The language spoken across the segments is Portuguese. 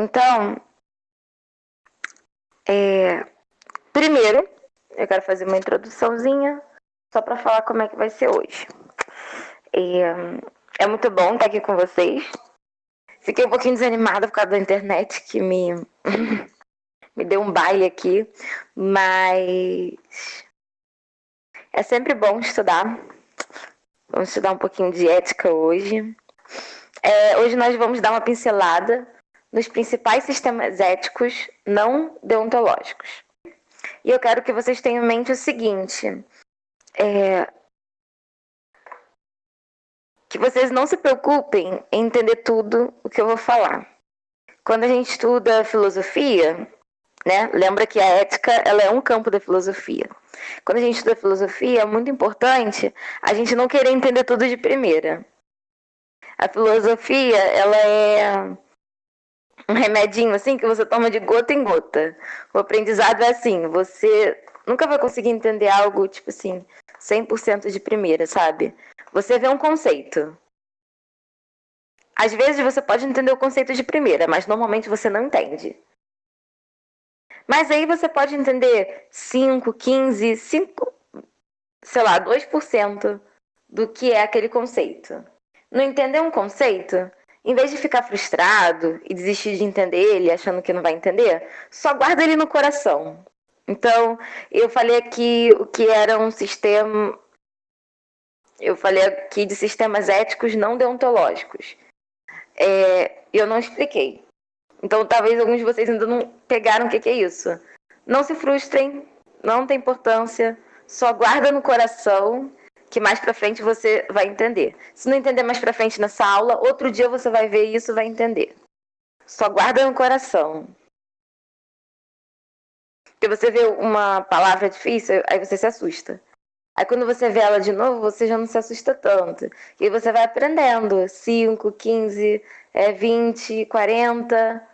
Então, primeiro, eu quero fazer uma introduçãozinha só para falar como é que vai ser hoje. É muito bom estar aqui com vocês. Fiquei um pouquinho desanimada por causa da internet, que me deu um baile aqui, mas é sempre bom estudar. Vamos estudar um pouquinho de ética hoje. Hoje nós vamos dar uma pincelada nos principais sistemas éticos não deontológicos. E eu quero que vocês tenham em mente o seguinte: que vocês não se preocupem em entender tudo o que eu vou falar. Quando a gente estuda filosofia, né, lembra que a ética ela é um campo da filosofia. Quando a gente estuda filosofia, é muito importante a gente não querer entender tudo de primeira. A filosofia, ela é um remedinho assim que você toma de gota em gota. O aprendizado é assim, você nunca vai conseguir entender algo, tipo assim, 100% de primeira, sabe? Você vê um conceito. Às vezes você pode entender o conceito de primeira, mas normalmente você não entende. Mas aí você pode entender 5, 15, 5, sei lá, 2% do que é aquele conceito. Não entender um conceito, em vez de ficar frustrado e desistir de entender ele, achando que não vai entender, só guarda ele no coração. Então, eu falei aqui o que era um sistema. Eu falei aqui de sistemas éticos não deontológicos. Eu não expliquei. Então, talvez alguns de vocês ainda não pegaram o que é isso. Não se frustrem, não tem importância. Só guarda no coração que mais pra frente você vai entender. Se não entender mais pra frente nessa aula, outro dia você vai ver isso e vai entender. Só guarda no coração. Porque você vê uma palavra difícil, aí você se assusta. Aí quando você vê ela de novo, você já não se assusta tanto. E aí você vai aprendendo. 5, 15, 20, 40.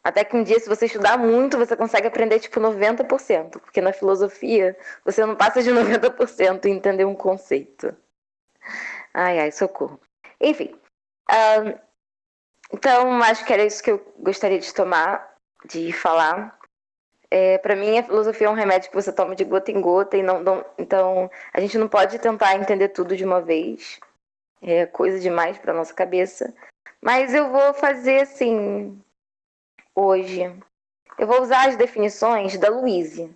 Até que um dia, se você estudar muito, você consegue aprender tipo 90%. Porque na filosofia, você não passa de 90% em entender um conceito. Ai, socorro. Enfim. Então, acho que era isso que eu gostaria de falar. Para mim, a filosofia é um remédio que você toma de gota em gota. Então, a gente não pode tentar entender tudo de uma vez. É coisa demais para nossa cabeça. Mas eu vou fazer assim, hoje. Eu vou usar as definições da Louise.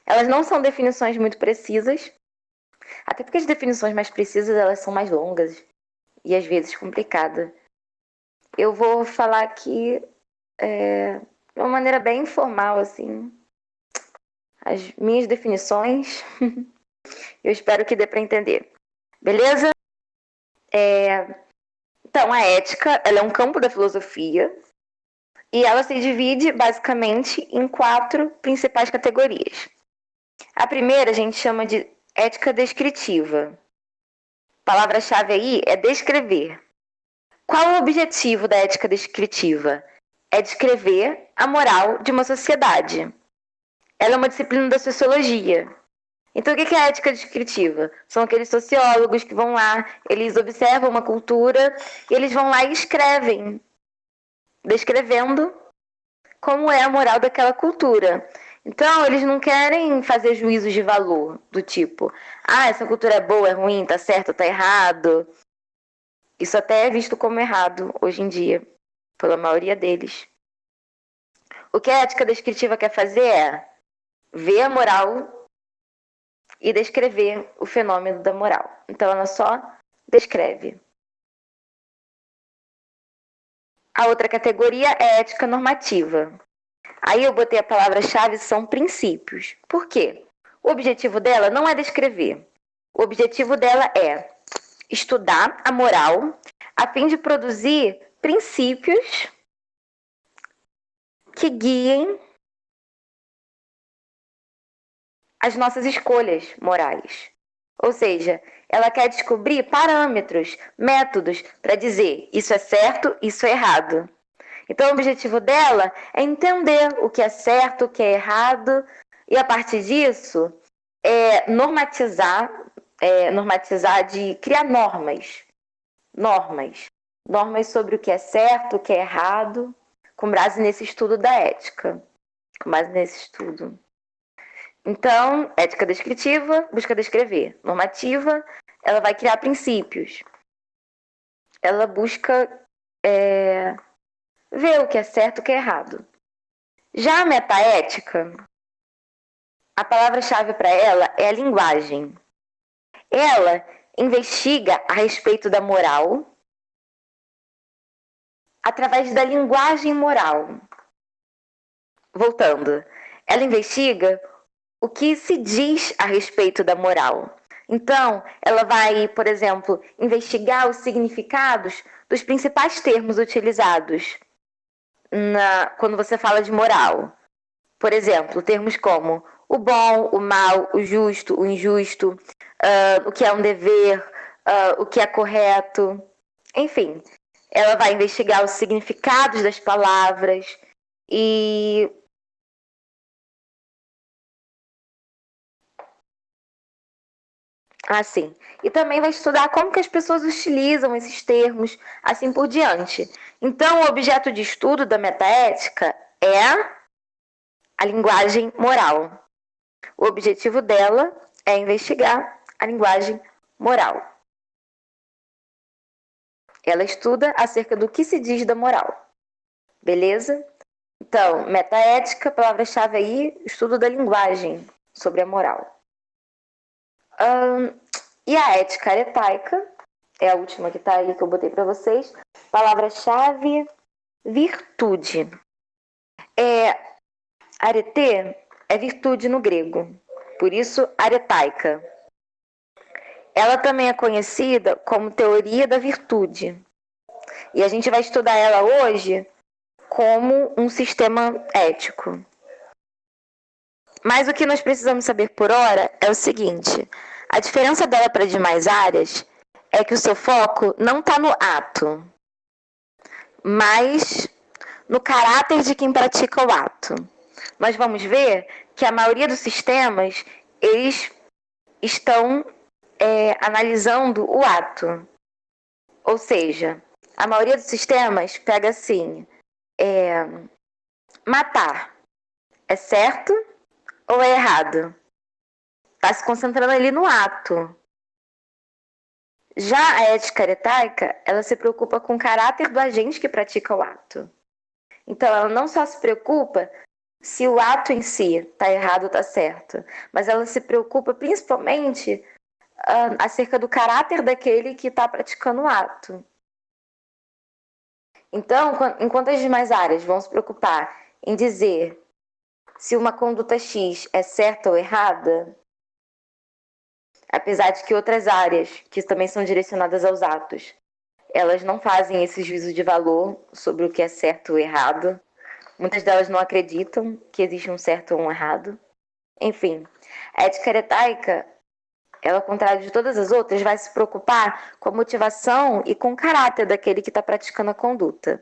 Elas não são definições muito precisas, até porque as definições mais precisas elas são mais longas e às vezes complicadas. Eu vou falar aqui de uma maneira bem informal, assim, as minhas definições. Eu espero que dê para entender. Beleza? Então, a ética ela é um campo da filosofia e ela se divide basicamente em 4 principais categorias. A primeira a gente chama de ética descritiva. A palavra-chave aí é descrever. Qual o objetivo da ética descritiva? É descrever a moral de uma sociedade. Ela é uma disciplina da sociologia. Então, o que é a ética descritiva? São aqueles sociólogos que vão lá, eles observam uma cultura e eles vão lá e escrevem, descrevendo como é a moral daquela cultura. Então, eles não querem fazer juízos de valor, do tipo, essa cultura é boa, é ruim, tá certo, tá errado. Isso até é visto como errado hoje em dia, pela maioria deles. O que a ética descritiva quer fazer é ver a moral e descrever o fenômeno da moral. Então, ela só descreve. A outra categoria é ética normativa. Aí eu botei a palavra-chave, são princípios. Por quê? O objetivo dela não é descrever. O objetivo dela é estudar a moral a fim de produzir princípios que guiem as nossas escolhas morais. Ou seja, ela quer descobrir parâmetros, métodos para dizer isso é certo, isso é errado. Então, o objetivo dela é entender o que é certo, o que é errado, e a partir disso, normatizar de criar normas sobre o que é certo, o que é errado, com base nesse estudo da ética. Com base nesse estudo. Então, ética descritiva, busca descrever. Normativa, ela vai criar princípios. Ela busca ver o que é certo e o que é errado. Já a metaética, a palavra-chave para ela é a linguagem. Ela investiga a respeito da moral através da linguagem moral. Voltando, ela investiga o que se diz a respeito da moral. Então, ela vai, por exemplo, investigar os significados dos principais termos utilizados quando você fala de moral. Por exemplo, termos como o bom, o mal, o justo, o injusto, o que é um dever, o que é correto. Enfim, ela vai investigar os significados das palavras e assim. E também vai estudar como que as pessoas utilizam esses termos, assim por diante. Então, o objeto de estudo da metaética é a linguagem moral. O objetivo dela é investigar a linguagem moral. Ela estuda acerca do que se diz da moral. Beleza? Então, metaética, palavra-chave aí, estudo da linguagem sobre a moral. E a ética aretaica, é a última que está aí que eu botei para vocês. Palavra-chave, virtude. Arete é virtude no grego, por isso aretaica. Ela também é conhecida como teoria da virtude. E a gente vai estudar ela hoje como um sistema ético. Mas o que nós precisamos saber por hora é o seguinte: a diferença dela para demais áreas é que o seu foco não está no ato, mas no caráter de quem pratica o ato. Nós vamos ver que a maioria dos sistemas, eles estão analisando o ato. Ou seja, a maioria dos sistemas pega assim, matar é certo ou é errado? Está se concentrando ali no ato. Já a ética aretaica, ela se preocupa com o caráter do agente que pratica o ato. Então, ela não só se preocupa se o ato em si está errado ou está certo, mas ela se preocupa principalmente acerca do caráter daquele que está praticando o ato. Então, enquanto as demais áreas vão se preocupar em dizer se uma conduta X é certa ou errada, apesar de que outras áreas, que também são direcionadas aos atos, elas não fazem esse juízo de valor sobre o que é certo ou errado. Muitas delas não acreditam que existe um certo ou um errado. Enfim, a ética aretaica, ela, ao contrário de todas as outras, vai se preocupar com a motivação e com o caráter daquele que está praticando a conduta.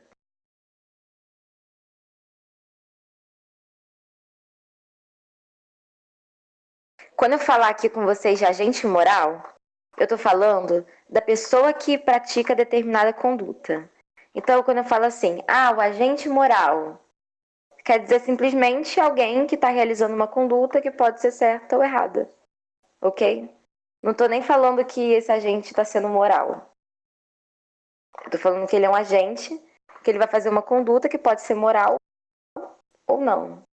Quando eu falar aqui com vocês de agente moral, eu estou falando da pessoa que pratica determinada conduta. Então, quando eu falo assim, o agente moral, quer dizer simplesmente alguém que está realizando uma conduta que pode ser certa ou errada. Ok? Não estou nem falando que esse agente está sendo moral. Estou falando que ele é um agente, que ele vai fazer uma conduta que pode ser moral ou não.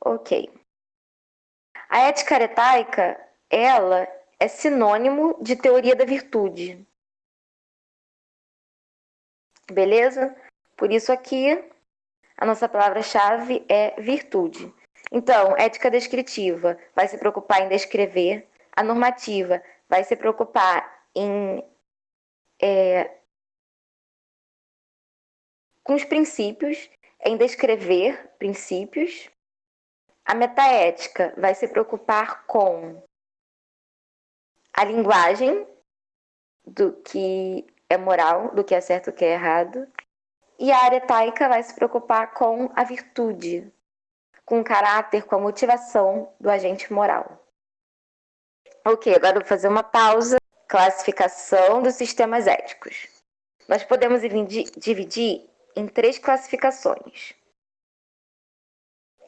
Ok. A ética aretaica, ela é sinônimo de teoria da virtude. Beleza? Por isso aqui, a nossa palavra-chave é virtude. Então, ética descritiva vai se preocupar em descrever. A normativa vai se preocupar com os princípios, em descrever princípios. A metaética vai se preocupar com a linguagem do que é moral, do que é certo e do que é errado. E a aretaica vai se preocupar com a virtude, com o caráter, com a motivação do agente moral. Ok, agora eu vou fazer uma pausa. Classificação dos sistemas éticos. Nós podemos dividir em 3 classificações.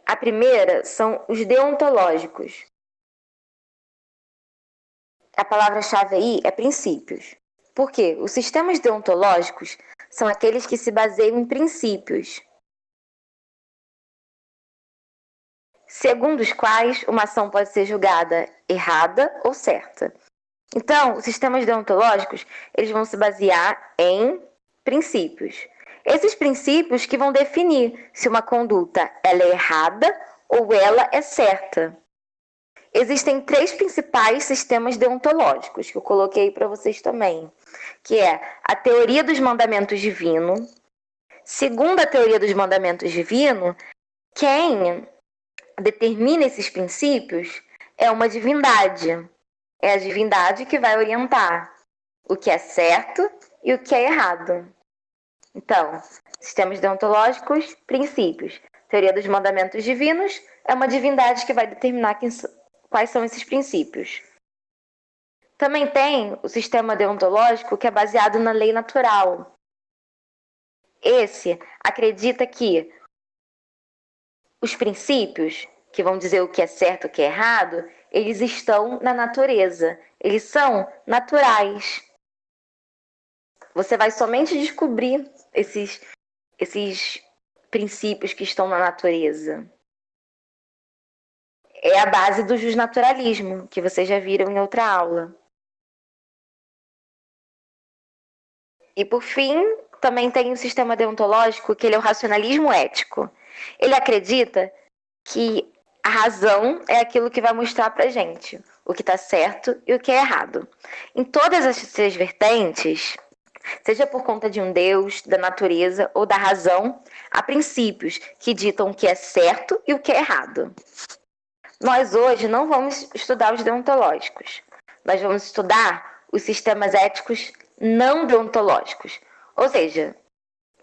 A primeira são os deontológicos. A palavra-chave aí é princípios. Por quê? Os sistemas deontológicos são aqueles que se baseiam em princípios, segundo os quais uma ação pode ser julgada errada ou certa. Então, os sistemas deontológicos, eles vão se basear em princípios. Esses princípios que vão definir se uma conduta ela é errada ou ela é certa. Existem 3 principais sistemas deontológicos que eu coloquei para vocês também, que é a teoria dos mandamentos divinos. Segundo a teoria dos mandamentos divinos, quem determina esses princípios é uma divindade. É a divindade que vai orientar o que é certo e o que é errado. Então, sistemas deontológicos, princípios. Teoria dos mandamentos divinos é uma divindade que vai determinar quais são esses princípios. Também tem o sistema deontológico que é baseado na lei natural. Esse acredita que os princípios, que vão dizer o que é certo e o que é errado, eles estão na natureza. Eles são naturais. Você vai somente descobrir esses princípios que estão na natureza. É a base do justnaturalismo, que vocês já viram em outra aula. E por fim, também tem o sistema deontológico, que ele é o racionalismo ético. Ele acredita que a razão é aquilo que vai mostrar pra gente o que está certo e o que é errado. Em todas as 3 vertentes, seja por conta de um Deus, da natureza ou da razão, há princípios que ditam o que é certo e o que é errado. Nós hoje não vamos estudar os deontológicos. Nós vamos estudar os sistemas éticos não deontológicos. Ou seja,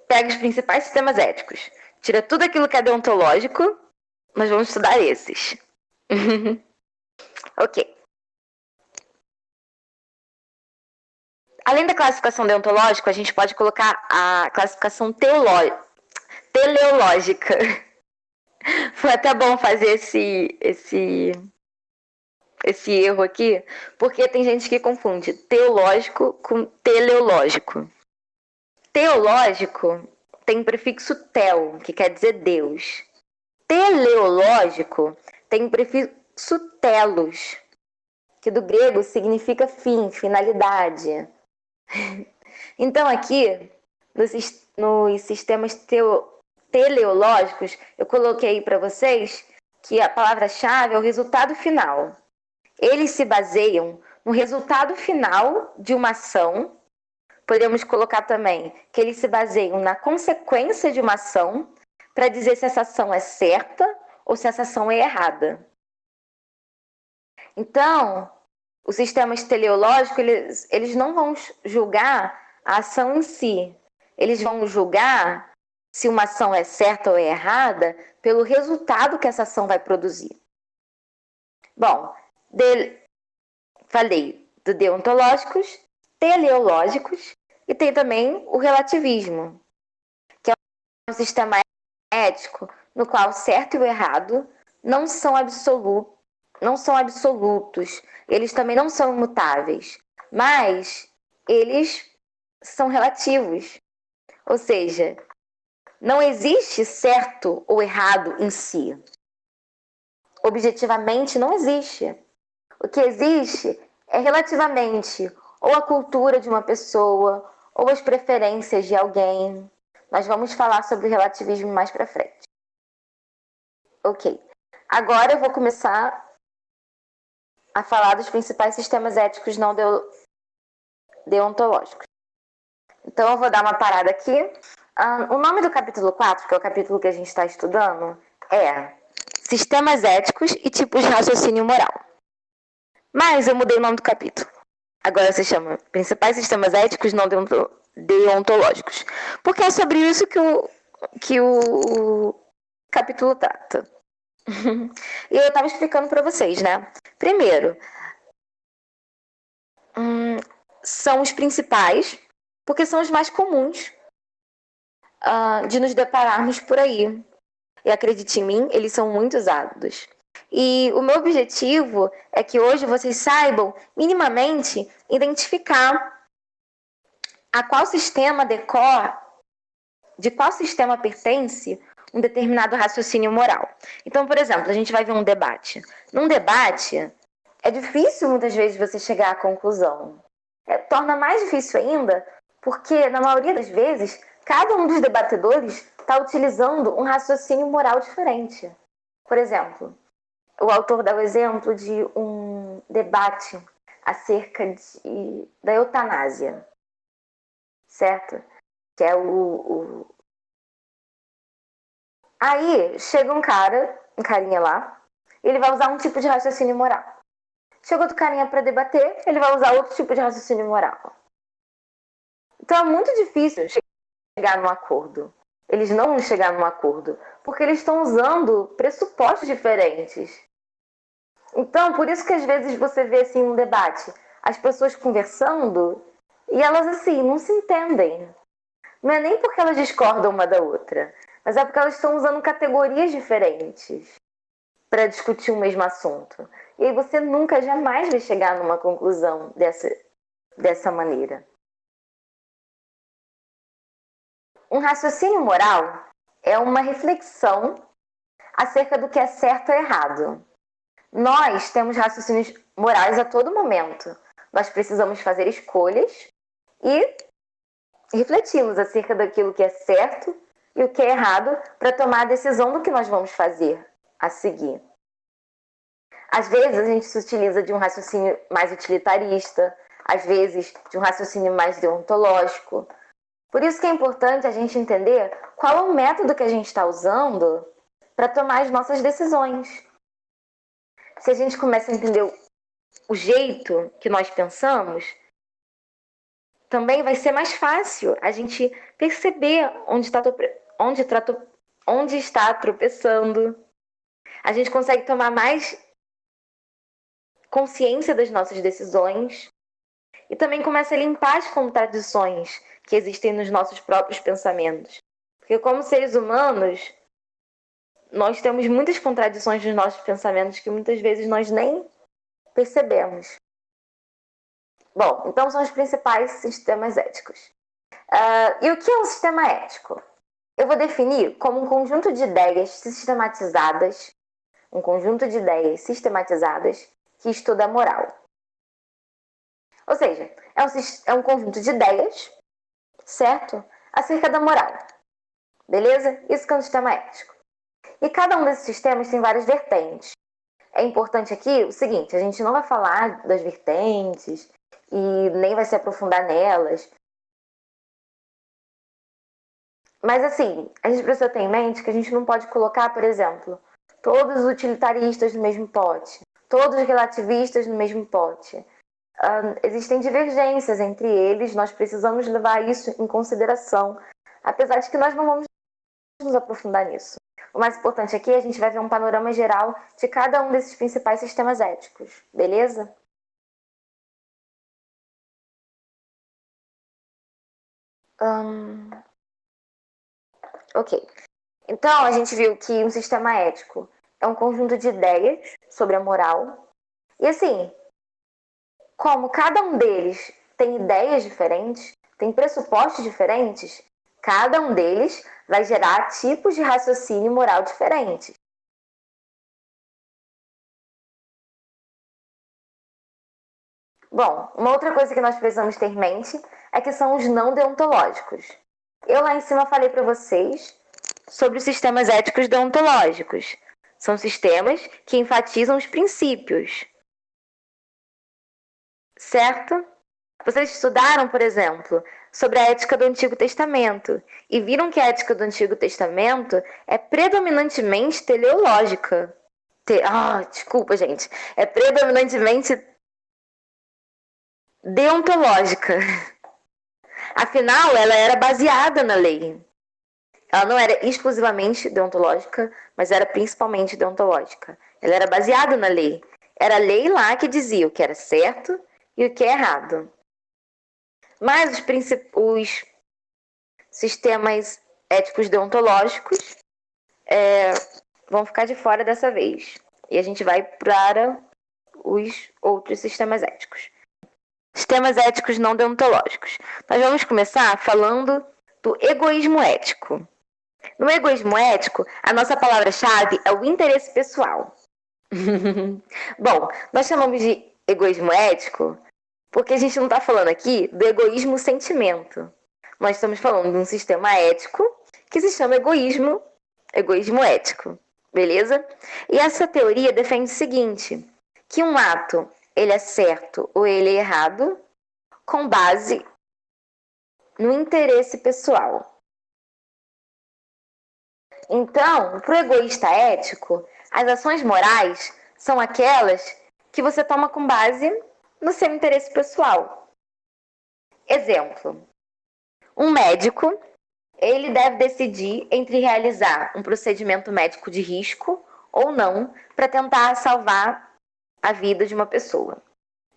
pega os principais sistemas éticos, tira tudo aquilo que é deontológico, nós vamos estudar esses. Ok. Além da classificação deontológica, a gente pode colocar a classificação teleológica. Foi até bom fazer esse erro aqui, porque tem gente que confunde teológico com teleológico. Teológico tem o prefixo tel, que quer dizer Deus. Teleológico tem o prefixo telos, que do grego significa fim, finalidade. Então aqui, nos sistemas teleológicos, eu coloquei para vocês que a palavra-chave é o resultado final. Eles se baseiam no resultado final de uma ação. Podemos colocar também que eles se baseiam na consequência de uma ação para dizer se essa ação é certa ou se essa ação é errada. Então, os sistemas teleológicos, eles não vão julgar a ação em si. Eles vão julgar se uma ação é certa ou é errada pelo resultado que essa ação vai produzir. Bom, falei do deontológicos, teleológicos e tem também o relativismo, que é um sistema ético no qual o certo e o errado não são absolutos, eles também não são imutáveis, mas eles são relativos. Ou seja, não existe certo ou errado em si. Objetivamente não existe. O que existe é relativamente ou a cultura de uma pessoa ou as preferências de alguém. Nós vamos falar sobre o relativismo mais para frente. Ok. Agora eu vou começar a falar dos principais sistemas éticos não deontológicos. Então eu vou dar uma parada aqui. O nome do capítulo 4, que é o capítulo que a gente está estudando, é Sistemas Éticos e Tipos de Raciocínio Moral. Mas eu mudei o nome do capítulo. Agora se chama Principais Sistemas Éticos Não Deontológicos. Porque é sobre isso que o capítulo trata. E eu estava explicando para vocês, né? Primeiro, são os principais, porque são os mais comuns. de nos depararmos por aí. E acredite em mim, eles são muito usados. E o meu objetivo é que hoje vocês saibam, minimamente, identificar a qual sistema decorre, de qual sistema pertence um determinado raciocínio moral. Então, por exemplo, a gente vai ver um debate. Num debate, é difícil muitas vezes você chegar à conclusão. Torna mais difícil ainda porque, na maioria das vezes, cada um dos debatedores está utilizando um raciocínio moral diferente. Por exemplo, o autor dá o exemplo de um debate acerca da eutanásia, certo? Que é Aí chega um carinha lá, ele vai usar um tipo de raciocínio moral. Chega outro carinha para debater, ele vai usar outro tipo de raciocínio moral. Então é muito difícil chegar num acordo. Eles não vão chegar num acordo, porque eles estão usando pressupostos diferentes. Então, por isso que às vezes você vê assim um debate, as pessoas conversando e elas assim não se entendem. Não é nem porque elas discordam uma da outra, mas é porque elas estão usando categorias diferentes para discutir o mesmo assunto. E aí você nunca, jamais vai chegar numa conclusão dessa maneira. Um raciocínio moral é uma reflexão acerca do que é certo ou errado. Nós temos raciocínios morais a todo momento. Nós precisamos fazer escolhas e refletirmos acerca daquilo que é certo e o que é errado para tomar a decisão do que nós vamos fazer a seguir. Às vezes a gente se utiliza de um raciocínio mais utilitarista, às vezes de um raciocínio mais deontológico. Por isso que é importante a gente entender qual é o método que a gente está usando para tomar as nossas decisões. Se a gente começa a entender o jeito que nós pensamos, também vai ser mais fácil a gente perceber onde está tropeçando. A gente consegue tomar mais consciência das nossas decisões e também começa a limpar as contradições que existem nos nossos próprios pensamentos. Porque como seres humanos, nós temos muitas contradições nos nossos pensamentos que muitas vezes nós nem percebemos. Bom, então são os principais sistemas éticos. E o que é um sistema ético? Eu vou definir como um conjunto de ideias sistematizadas, que estuda a moral. Ou seja, é um conjunto de ideias, certo? Acerca da moral. Beleza? Isso que é um sistema ético. E cada um desses sistemas tem várias vertentes. É importante aqui o seguinte, a gente não vai falar das vertentes e nem vai se aprofundar nelas. Mas assim, a gente precisa ter em mente que a gente não pode colocar, por exemplo, todos os utilitaristas no mesmo pote, todos os relativistas no mesmo pote. Existem divergências entre eles, nós precisamos levar isso em consideração, apesar de que nós não vamos nos aprofundar nisso. O mais importante aqui é a gente vai ver um panorama geral de cada um desses principais sistemas éticos, beleza? Ok. Então, a gente viu que um sistema ético é um conjunto de ideias sobre a moral. E assim, como cada um deles tem ideias diferentes, tem pressupostos diferentes, cada um deles vai gerar tipos de raciocínio moral diferentes. Bom, uma outra coisa que nós precisamos ter em mente é que são os não deontológicos. Eu lá em cima falei para vocês sobre os sistemas éticos deontológicos. São sistemas que enfatizam os princípios. Certo? Vocês estudaram, por exemplo, sobre a ética do Antigo Testamento e viram que a ética do Antigo Testamento é predominantemente teleológica. Desculpa, gente. É predominantemente deontológica. Afinal, ela era baseada na lei. Ela não era exclusivamente deontológica, mas era principalmente deontológica. Ela era baseada na lei. Era a lei lá que dizia o que era certo e o que é errado. Mas os sistemas éticos deontológicos vão ficar de fora dessa vez. E a gente vai para os outros sistemas éticos. Sistemas éticos não deontológicos. Nós vamos começar falando do egoísmo ético. No egoísmo ético, a nossa palavra-chave é o interesse pessoal. Bom, nós chamamos de egoísmo ético porque a gente não está falando aqui do egoísmo sentimento. Nós estamos falando de um sistema ético que se chama egoísmo ético. Beleza? E essa teoria defende o seguinte, que um ato ele é certo ou ele é errado com base no interesse pessoal. Então, para o egoísta ético, as ações morais são aquelas que você toma com base no seu interesse pessoal. Exemplo, um médico, ele deve decidir entre realizar um procedimento médico de risco ou não para tentar salvar a vida de uma pessoa.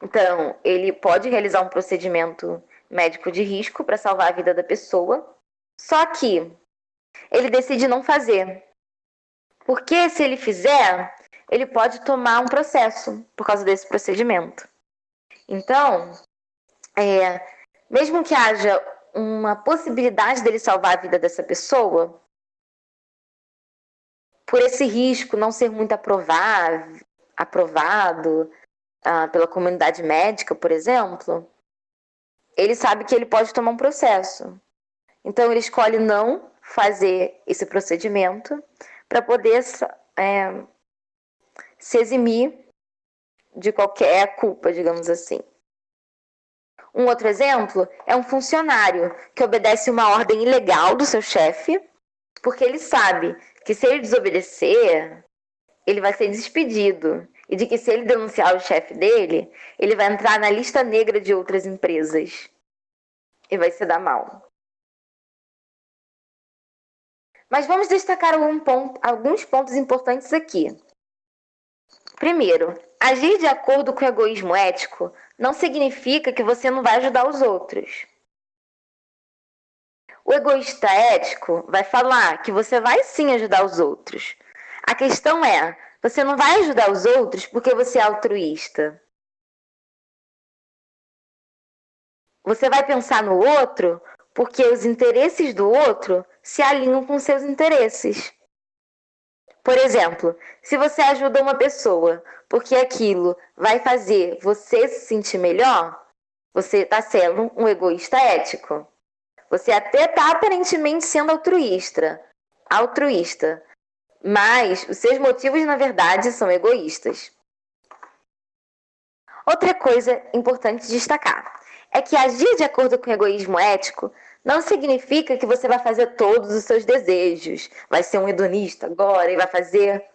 Então, ele pode realizar um procedimento médico de risco para salvar a vida da pessoa, só que ele decide não fazer. Porque se ele fizer, ele pode tomar um processo por causa desse procedimento. Então, mesmo que haja uma possibilidade dele salvar a vida dessa pessoa, por esse risco não ser muito aprovado pela comunidade médica, por exemplo, ele sabe que ele pode tomar um processo. Então, ele escolhe não fazer esse procedimento para poder se eximir de qualquer culpa, digamos assim. Um outro exemplo é um funcionário que obedece uma ordem ilegal do seu chefe, porque ele sabe que se ele desobedecer, ele vai ser despedido. E de que se ele denunciar o chefe dele, ele vai entrar na lista negra de outras empresas. E vai se dar mal. Mas vamos destacar alguns pontos importantes aqui. Primeiro, agir de acordo com o egoísmo ético não significa que você não vai ajudar os outros. O egoísta ético vai falar que você vai sim ajudar os outros. A questão é, você não vai ajudar os outros porque você é altruísta. Você vai pensar no outro porque os interesses do outro se alinham com seus interesses. Por exemplo, se você ajuda uma pessoa porque aquilo vai fazer você se sentir melhor, você está sendo um egoísta ético. Você até está aparentemente sendo altruísta, mas os seus motivos, na verdade, são egoístas. Outra coisa importante destacar é que agir de acordo com o egoísmo ético não significa que você vai fazer todos os seus desejos, vai ser um hedonista agora e vai fazer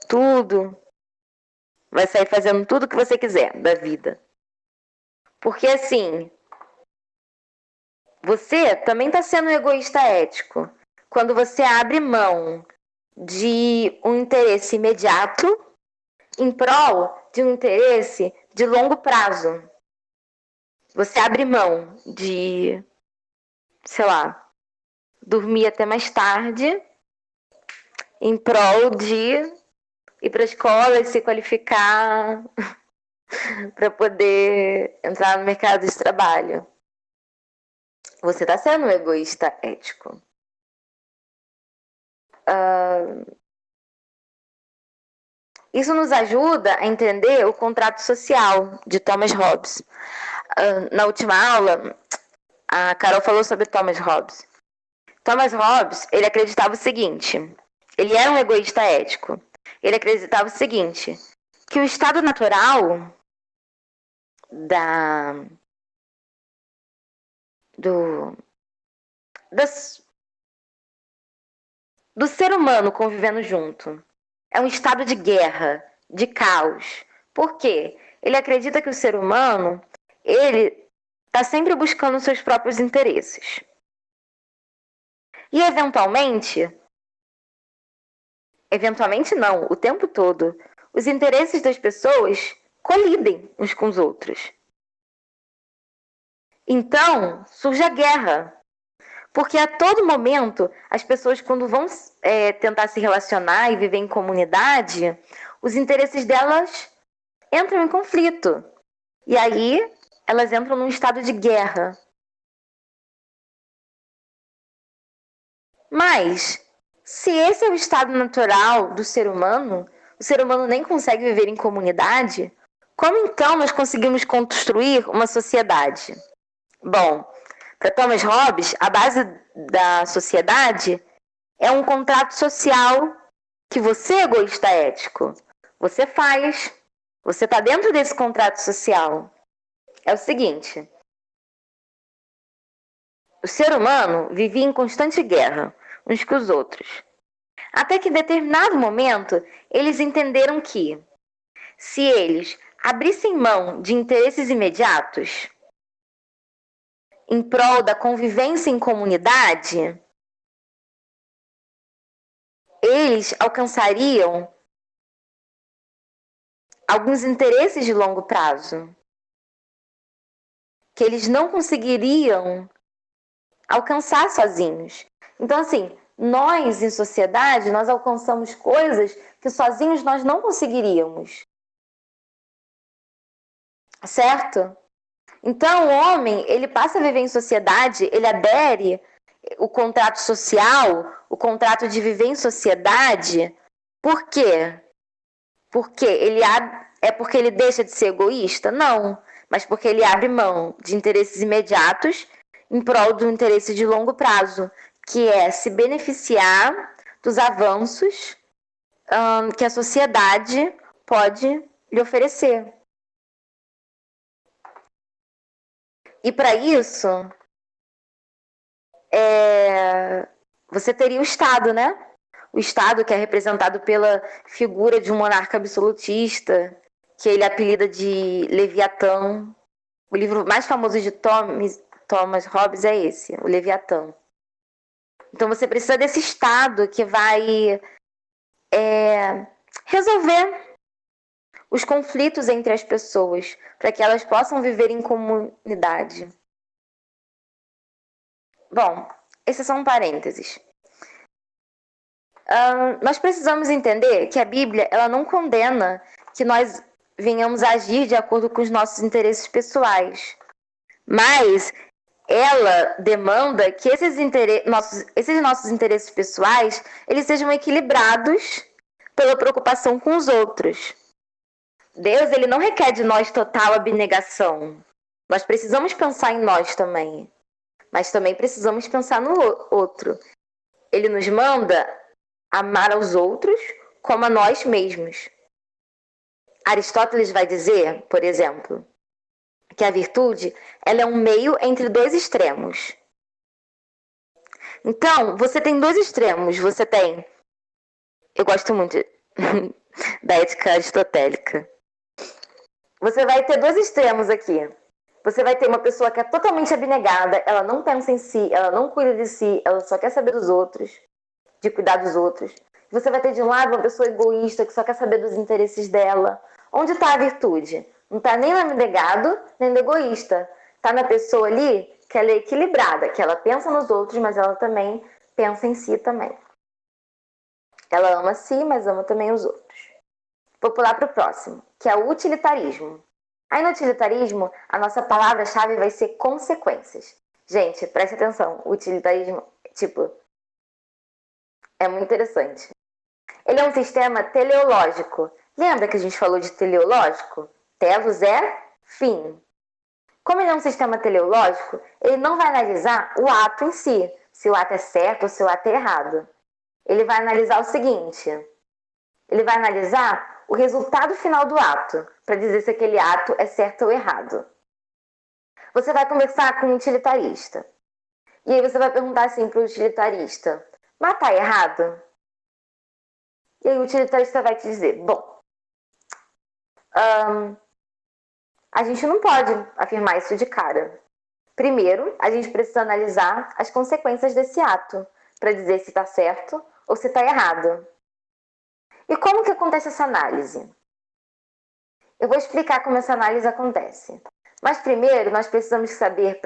tudo, vai sair fazendo tudo o que você quiser da vida. Porque assim, você também está sendo um egoísta ético quando você abre mão de um interesse imediato em prol de um interesse de longo prazo. Você abre mão de, sei lá, dormir até mais tarde em prol de ir para a escola e se qualificar para poder entrar no mercado de trabalho. Você está sendo um egoísta ético. Isso nos ajuda a entender o contrato social de Thomas Hobbes. Na última aula, a Carol falou sobre Thomas Hobbes. Thomas Hobbes, ele acreditava o seguinte, ele era um egoísta ético. Ele acreditava o seguinte, que o estado natural do ser humano convivendo junto é um estado de guerra, de caos. Por quê? Ele acredita que o ser humano, ele está sempre buscando seus próprios interesses. E eventualmente não, o tempo todo, os interesses das pessoas colidem uns com os outros. Então, surge a guerra. Porque a todo momento, as pessoas, quando vão tentar se relacionar e viver em comunidade, os interesses delas entram em conflito. E aí, elas entram num estado de guerra. Mas, se esse é o estado natural do ser humano, o ser humano nem consegue viver em comunidade, como então nós conseguimos construir uma sociedade? Bom, para Thomas Hobbes, a base da sociedade é um contrato social que você, egoísta ético, você faz. Você está dentro desse contrato social. É o seguinte: o ser humano vivia em constante guerra uns com os outros. Até que em determinado momento, eles entenderam que, se eles abrissem mão de interesses imediatos em prol da convivência em comunidade, eles alcançariam alguns interesses de longo prazo que eles não conseguiriam alcançar sozinhos. Então, assim, nós em sociedade, nós alcançamos coisas que sozinhos nós não conseguiríamos. Certo? Então, o homem, ele passa a viver em sociedade, ele adere o contrato social, o contrato de viver em sociedade. Por quê? Porque é porque ele deixa de ser egoísta? Não, mas porque ele abre mão de interesses imediatos em prol do interesse de longo prazo, que é se beneficiar dos avanços que a sociedade pode lhe oferecer. E para isso, você teria o Estado, né? O Estado que é representado pela figura de um monarca absolutista, que ele apelida de Leviatã. O livro mais famoso de Thomas Hobbes é esse, o Leviatã. Então você precisa desse Estado que vai resolver os conflitos entre as pessoas, para que elas possam viver em comunidade. Bom, esses são parênteses. Nós precisamos entender que a Bíblia ela não condena que nós venhamos a agir de acordo com os nossos interesses pessoais, mas ela demanda que esses nossos interesses pessoais eles sejam equilibrados pela preocupação com os outros. Deus ele não requer de nós total abnegação. Nós precisamos pensar em nós também, mas também precisamos pensar no outro. Ele nos manda amar aos outros como a nós mesmos. Aristóteles vai dizer, por exemplo, que a virtude ela é um meio entre dois extremos. Então, você tem dois extremos. Você tem... Eu gosto muito da ética aristotélica. Você vai ter dois extremos aqui. Você vai ter uma pessoa que é totalmente abnegada, ela não pensa em si, ela não cuida de si, ela só quer saber dos outros, de cuidar dos outros. Você vai ter de um lado uma pessoa egoísta que só quer saber dos interesses dela. Onde está a virtude? Não está nem no abnegado, nem no egoísta. Está na pessoa ali que ela é equilibrada, que ela pensa nos outros, mas ela também pensa em si também. Ela ama si, mas ama também os outros. Vou pular para o próximo, que é o utilitarismo. Aí no utilitarismo, a nossa palavra-chave vai ser consequências. Gente, preste atenção. O utilitarismo, é muito interessante. Ele é um sistema teleológico. Lembra que a gente falou de teleológico? Telos é fim. Como ele é um sistema teleológico, ele não vai analisar o ato em si, se o ato é certo ou se o ato é errado. Ele vai analisar o seguinte: ele vai analisar o resultado final do ato, para dizer se aquele ato é certo ou errado. Você vai conversar com um utilitarista. E aí você vai perguntar assim para o utilitarista: mas tá errado? E aí o utilitarista vai te dizer: bom, a gente não pode afirmar isso de cara. Primeiro, a gente precisa analisar as consequências desse ato, para dizer se está certo ou se está errado. E como que acontece essa análise? Eu vou explicar como essa análise acontece. Mas primeiro, nós precisamos saber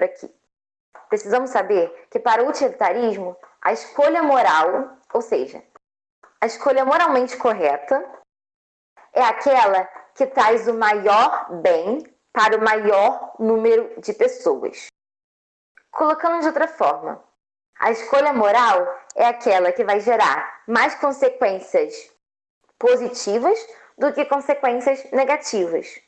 Precisamos saber que para o utilitarismo, a escolha moral, ou seja, a escolha moralmente correta, é aquela que traz o maior bem para o maior número de pessoas. Colocando de outra forma, a escolha moral é aquela que vai gerar mais consequências positivas do que consequências negativas.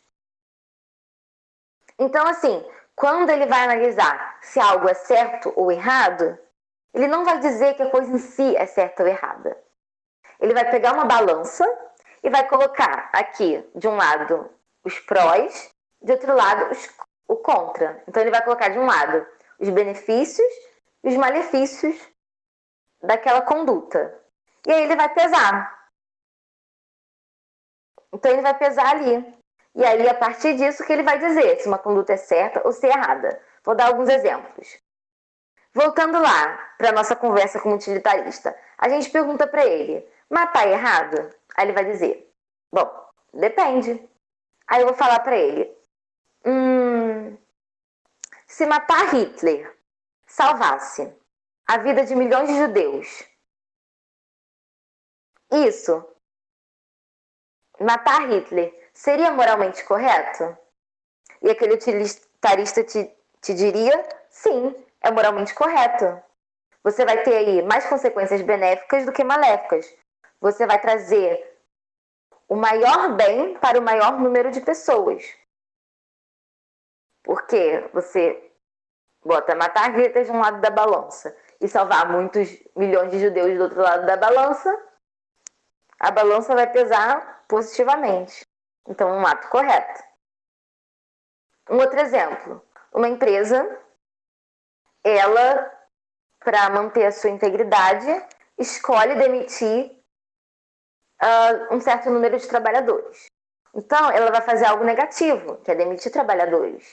Então, assim, quando ele vai analisar se algo é certo ou errado, ele não vai dizer que a coisa em si é certa ou errada. Ele vai pegar uma balança e vai colocar aqui, de um lado, os prós, de outro lado, o contra. Então, ele vai colocar de um lado os benefícios e os malefícios daquela conduta. E aí ele vai pesar. Então, ele vai pesar ali. E aí, a partir disso, que ele vai dizer se uma conduta é certa ou se é errada. Vou dar alguns exemplos. Voltando lá para a nossa conversa com o utilitarista, a gente pergunta para ele, matar é errado? Aí ele vai dizer, bom, depende. Aí eu vou falar para ele, se matar Hitler salvasse a vida de milhões de judeus, isso, matar Hitler, seria moralmente correto? E aquele utilitarista te diria, sim, é moralmente correto. Você vai ter aí mais consequências benéficas do que maléficas. Você vai trazer o maior bem para o maior número de pessoas. Porque você bota matar Hitler de um lado da balança e salvar muitos milhões de judeus do outro lado da balança, a balança vai pesar positivamente. Então, um ato correto. Um outro exemplo. Uma empresa, ela, para manter a sua integridade, escolhe demitir um certo número de trabalhadores. Então, ela vai fazer algo negativo, que é demitir trabalhadores.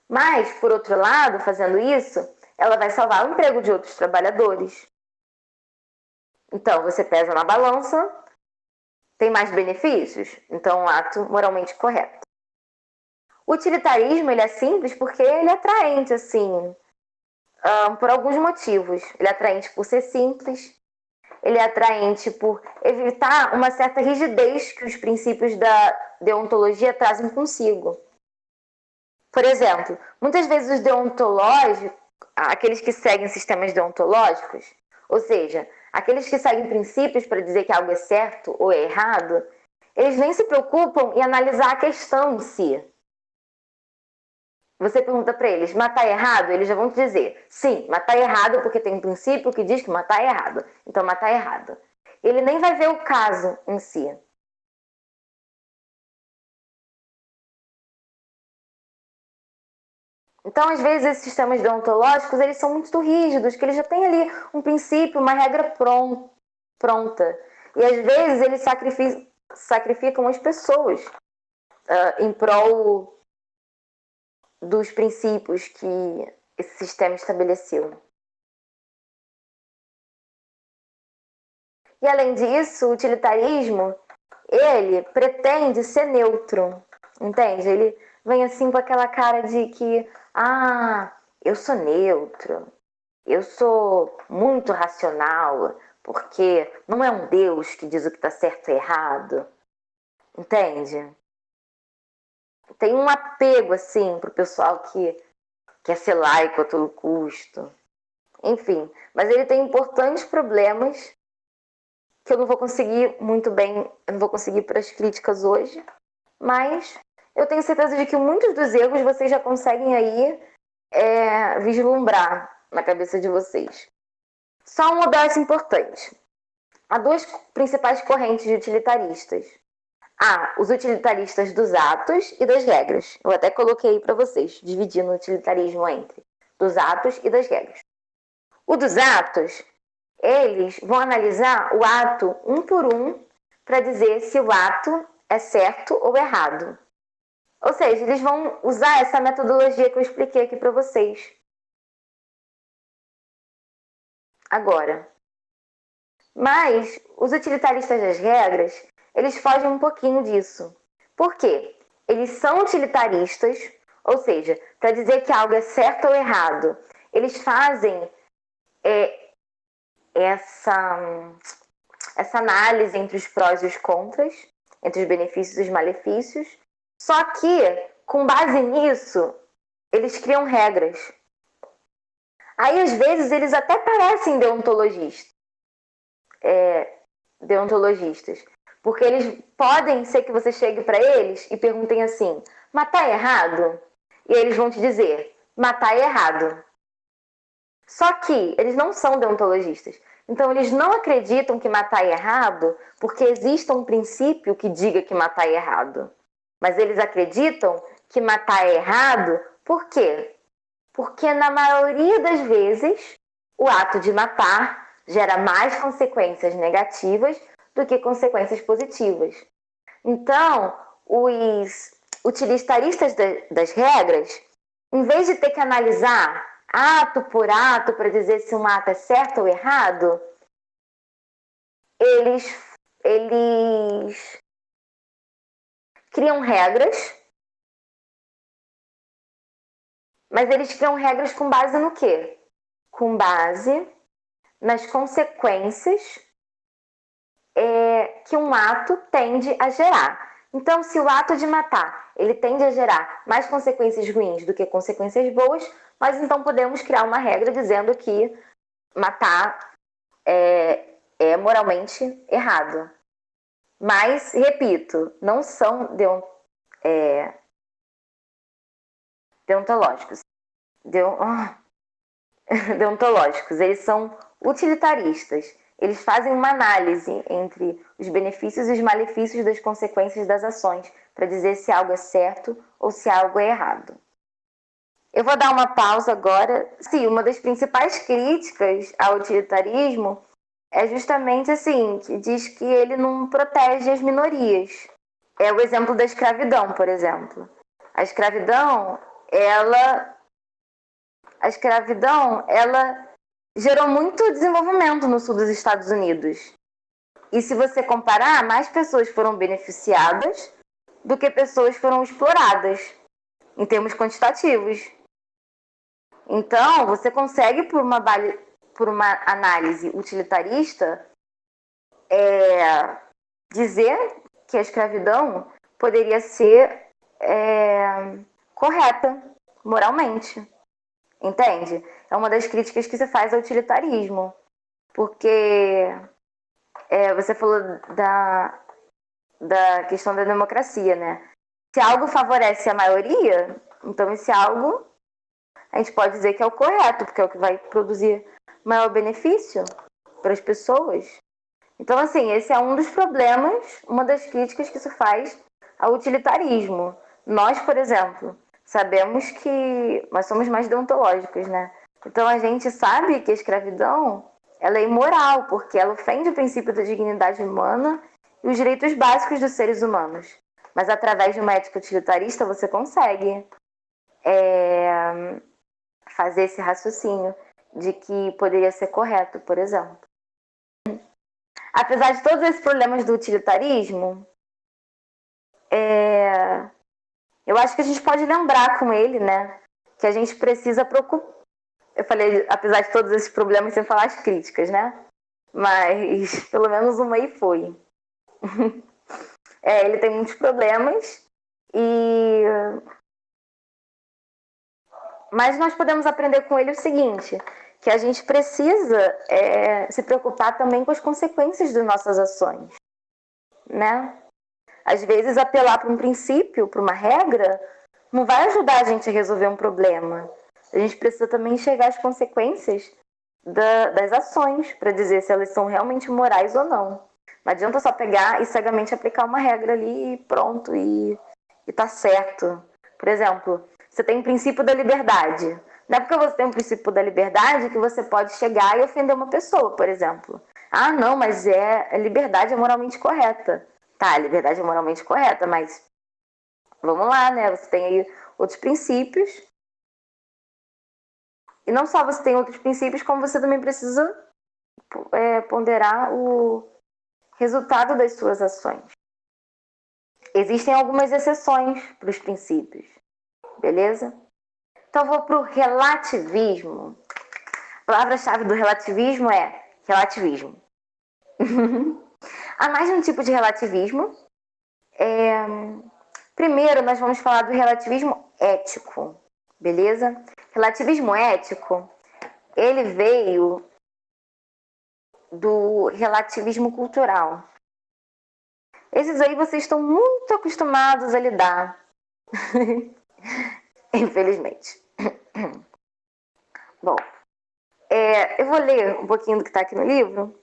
Mas, por outro lado, fazendo isso, ela vai salvar o emprego de outros trabalhadores. Então, você pesa na balança, tem mais benefícios? Então, um ato moralmente correto. O utilitarismo, ele é simples porque ele é atraente, assim, por alguns motivos. Ele é atraente por ser simples, ele é atraente por evitar uma certa rigidez que os princípios da deontologia trazem consigo. Por exemplo, muitas vezes os deontológicos, aqueles que seguem sistemas deontológicos, ou seja, aqueles que seguem princípios para dizer que algo é certo ou é errado, eles nem se preocupam em analisar a questão em si. Você pergunta para eles, matar é errado? Eles já vão te dizer, sim, matar é errado porque tem um princípio que diz que matar é errado. Então, matar é errado. Ele nem vai ver o caso em si. Então, às vezes, esses sistemas deontológicos, eles são muito rígidos, que eles já têm ali um princípio, uma regra pronta. E, às vezes, eles sacrificam as pessoas em prol dos princípios que esse sistema estabeleceu. E, além disso, o utilitarismo, ele pretende ser neutro, entende? Ele vem assim com aquela cara de que, eu sou neutro, eu sou muito racional, porque não é um Deus que diz o que está certo e errado, entende? Tem um apego, assim, pro pessoal que quer ser laico a todo custo. Enfim, mas ele tem importantes problemas que eu não vou conseguir muito bem, eu não vou conseguir para as críticas hoje, mas eu tenho certeza de que muitos dos erros vocês já conseguem aí vislumbrar na cabeça de vocês. Só um ODS importante. Há duas principais correntes de utilitaristas. Há os utilitaristas dos atos e das regras. Eu até coloquei para vocês, dividindo o utilitarismo entre dos atos e das regras. O dos atos, eles vão analisar o ato um por um para dizer se o ato é certo ou errado. Ou seja, eles vão usar essa metodologia que eu expliquei aqui para vocês. Agora, mas os utilitaristas das regras, eles fogem um pouquinho disso. Por quê? Eles são utilitaristas, ou seja, para dizer que algo é certo ou errado, eles fazem essa análise entre os prós e os contras, entre os benefícios e os malefícios, só que, com base nisso, eles criam regras. Aí, às vezes, eles até parecem deontologistas, porque eles podem ser que você chegue para eles e perguntem assim, matar é errado? E eles vão te dizer, matar é errado. Só que eles não são deontologistas. Então, eles não acreditam que matar é errado porque exista um princípio que diga que matar é errado. Mas eles acreditam que matar é errado por quê? Porque, na maioria das vezes, o ato de matar gera mais consequências negativas do que consequências positivas. Então, os utilitaristas das regras, em vez de ter que analisar ato por ato para dizer se um ato é certo ou errado, eles criam regras, mas eles criam regras com base no quê? Com base nas consequências que um ato tende a gerar. Então, se o ato de matar ele tende a gerar mais consequências ruins do que consequências boas, nós então podemos criar uma regra dizendo que matar é moralmente errado. Mas, repito, não são deontológicos. Deontológicos, eles são utilitaristas. Eles fazem uma análise entre os benefícios e os malefícios das consequências das ações para dizer se algo é certo ou se algo é errado. Eu vou dar uma pausa agora. Sim, uma das principais críticas ao utilitarismo é justamente assim, que diz que ele não protege as minorias. É o exemplo da escravidão, por exemplo. A escravidão, ela gerou muito desenvolvimento no sul dos Estados Unidos. E se você comparar, mais pessoas foram beneficiadas do que pessoas foram exploradas, em termos quantitativos. Então, você consegue, por uma análise utilitarista, dizer que a escravidão poderia ser correta moralmente. Entende? É uma das críticas que se faz ao utilitarismo. Porque você falou da questão da democracia, né? Se algo favorece a maioria, então esse algo a gente pode dizer que é o correto, porque é o que vai produzir maior benefício para as pessoas. Então, assim, esse é um dos problemas, uma das críticas que se faz ao utilitarismo. Nós, por exemplo, sabemos que nós somos mais deontológicos, né? Então, a gente sabe que a escravidão ela é imoral, porque ela ofende o princípio da dignidade humana e os direitos básicos dos seres humanos. Mas, através de uma ética utilitarista, você consegue fazer esse raciocínio de que poderia ser correto, por exemplo. Apesar de todos esses problemas do utilitarismo, eu acho que a gente pode lembrar com ele, né, que a gente precisa preocupar. Eu falei, apesar de todos esses problemas, sem falar as críticas, né? Mas pelo menos uma aí foi. Ele tem muitos problemas, mas nós podemos aprender com ele o seguinte, que a gente precisa se preocupar também com as consequências das nossas ações, né? Às vezes, apelar para um princípio, para uma regra, não vai ajudar a gente a resolver um problema. A gente precisa também enxergar as consequências das ações para dizer se elas são realmente morais ou não. Não adianta só pegar e cegamente aplicar uma regra ali e pronto, e tá certo. Por exemplo, você tem o princípio da liberdade. Não é porque você tem o princípio da liberdade que você pode chegar e ofender uma pessoa, por exemplo. Ah, não, mas a liberdade é moralmente correta. Tá, a liberdade é moralmente correta, mas vamos lá, né? Você tem aí outros princípios. E não só você tem outros princípios, como você também precisa ponderar o resultado das suas ações. Existem algumas exceções para os princípios, beleza? Então, eu vou para o relativismo. A palavra-chave do relativismo é relativismo. Há mais de um tipo de relativismo. Primeiro, nós vamos falar do relativismo ético, beleza? Relativismo ético, ele veio do relativismo cultural. Esses aí vocês estão muito acostumados a lidar. Infelizmente. Bom, eu vou ler um pouquinho do que está aqui no livro,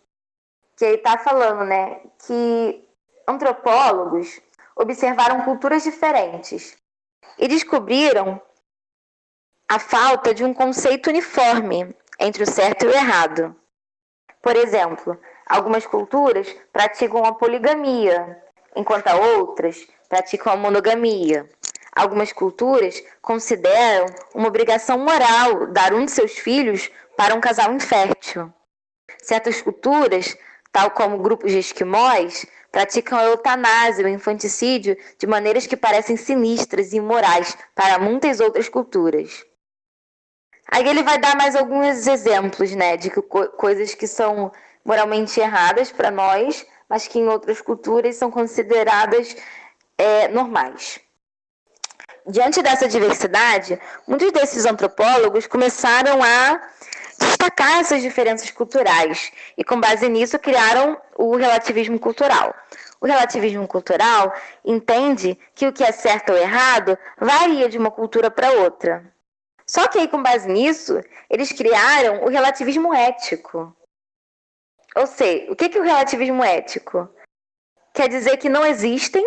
que ele está falando, né, que antropólogos observaram culturas diferentes e descobriram a falta de um conceito uniforme entre o certo e o errado. Por exemplo, algumas culturas praticam a poligamia, enquanto outras praticam a monogamia. Algumas culturas consideram uma obrigação moral dar um de seus filhos para um casal infértil. Certas culturas, tal como grupos de esquimós, praticam a eutanásia, o infanticídio, de maneiras que parecem sinistras e imorais para muitas outras culturas. Aí ele vai dar mais alguns exemplos, né, de coisas que são moralmente erradas para nós, mas que em outras culturas são consideradas normais. Diante dessa diversidade, muitos desses antropólogos começaram a destacar essas diferenças culturais e, com base nisso, criaram o relativismo cultural. O relativismo cultural entende que o que é certo ou errado varia de uma cultura para outra. Só que aí, com base nisso, eles criaram o relativismo ético. Ou seja, o que é o relativismo ético? Quer dizer que não existem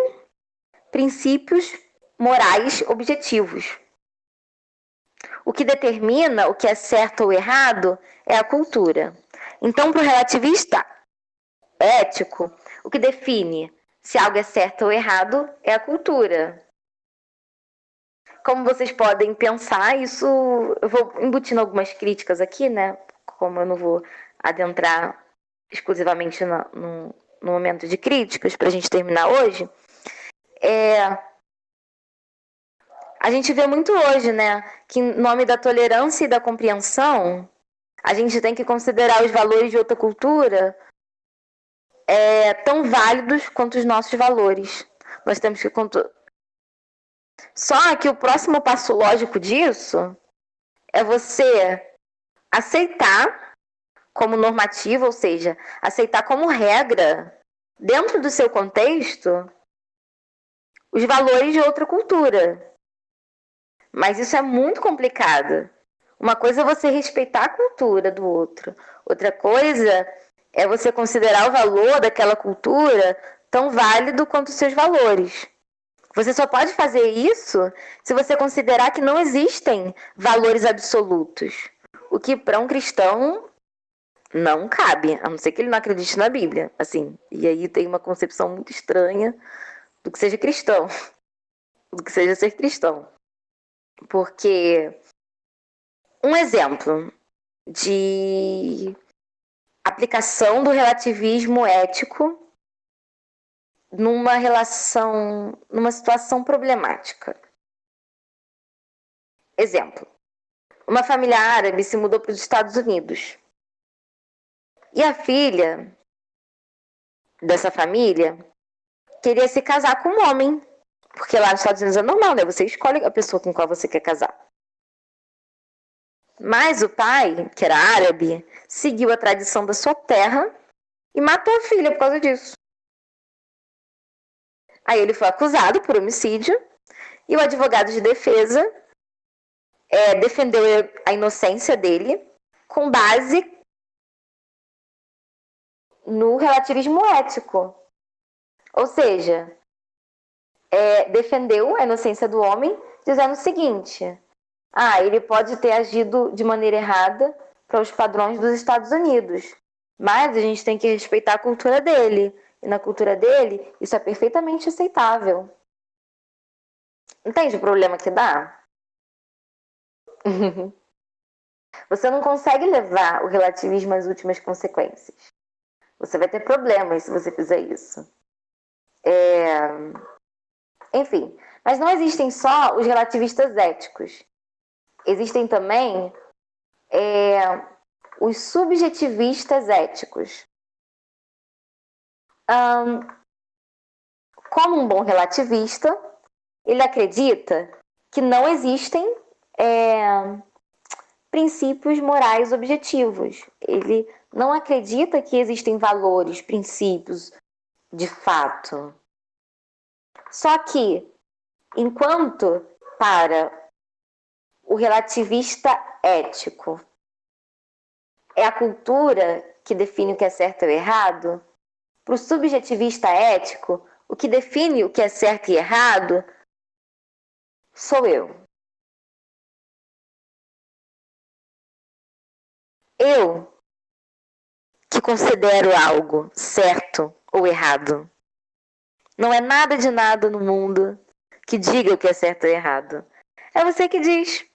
princípios morais objetivos. O que determina o que é certo ou errado é a cultura. Então, para o relativista ético, o que define se algo é certo ou errado é a cultura. Como vocês podem pensar, isso eu vou embutindo algumas críticas aqui, né? Como eu não vou adentrar exclusivamente no momento de críticas para a gente terminar hoje, a gente vê muito hoje, né, que em nome da tolerância e da compreensão, a gente tem que considerar os valores de outra cultura tão válidos quanto os nossos valores. Nós temos que Só que o próximo passo lógico disso é você aceitar como normativo, ou seja, aceitar como regra, dentro do seu contexto, os valores de outra cultura. Mas isso é muito complicado. Uma coisa é você respeitar a cultura do outro. Outra coisa é você considerar o valor daquela cultura tão válido quanto os seus valores. Você só pode fazer isso se você considerar que não existem valores absolutos. O que para um cristão não cabe, a não ser que ele não acredite na Bíblia. Assim, e aí tem uma concepção muito estranha do que seja cristão, do que seja ser cristão. Porque um exemplo de aplicação do relativismo ético numa situação problemática. Exemplo: uma família árabe se mudou para os Estados Unidos. E a filha dessa família queria se casar com um homem. Porque lá nos Estados Unidos é normal, né? Você escolhe a pessoa com qual você quer casar. Mas o pai, que era árabe, seguiu a tradição da sua terra e matou a filha por causa disso. Aí ele foi acusado por homicídio e o advogado de defesa defendeu a inocência dele com base no relativismo ético. Ou seja, defendeu a inocência do homem dizendo o seguinte: ele pode ter agido de maneira errada para os padrões dos Estados Unidos, mas a gente tem que respeitar a cultura dele. E na cultura dele, isso é perfeitamente aceitável. Entende o problema que dá? Você não consegue levar o relativismo às últimas consequências. Você vai ter problemas se você fizer isso. Enfim, mas não existem só os relativistas éticos. Existem também os subjetivistas éticos. Como um bom relativista, ele acredita que não existem princípios morais objetivos. Ele não acredita que existem valores, princípios de fato. Só que, enquanto para o relativista ético é a cultura que define o que é certo ou errado, para o subjetivista ético, o que define o que é certo e errado sou eu. Eu que considero algo certo ou errado. Não é nada de nada no mundo que diga o que é certo ou errado. É você que diz.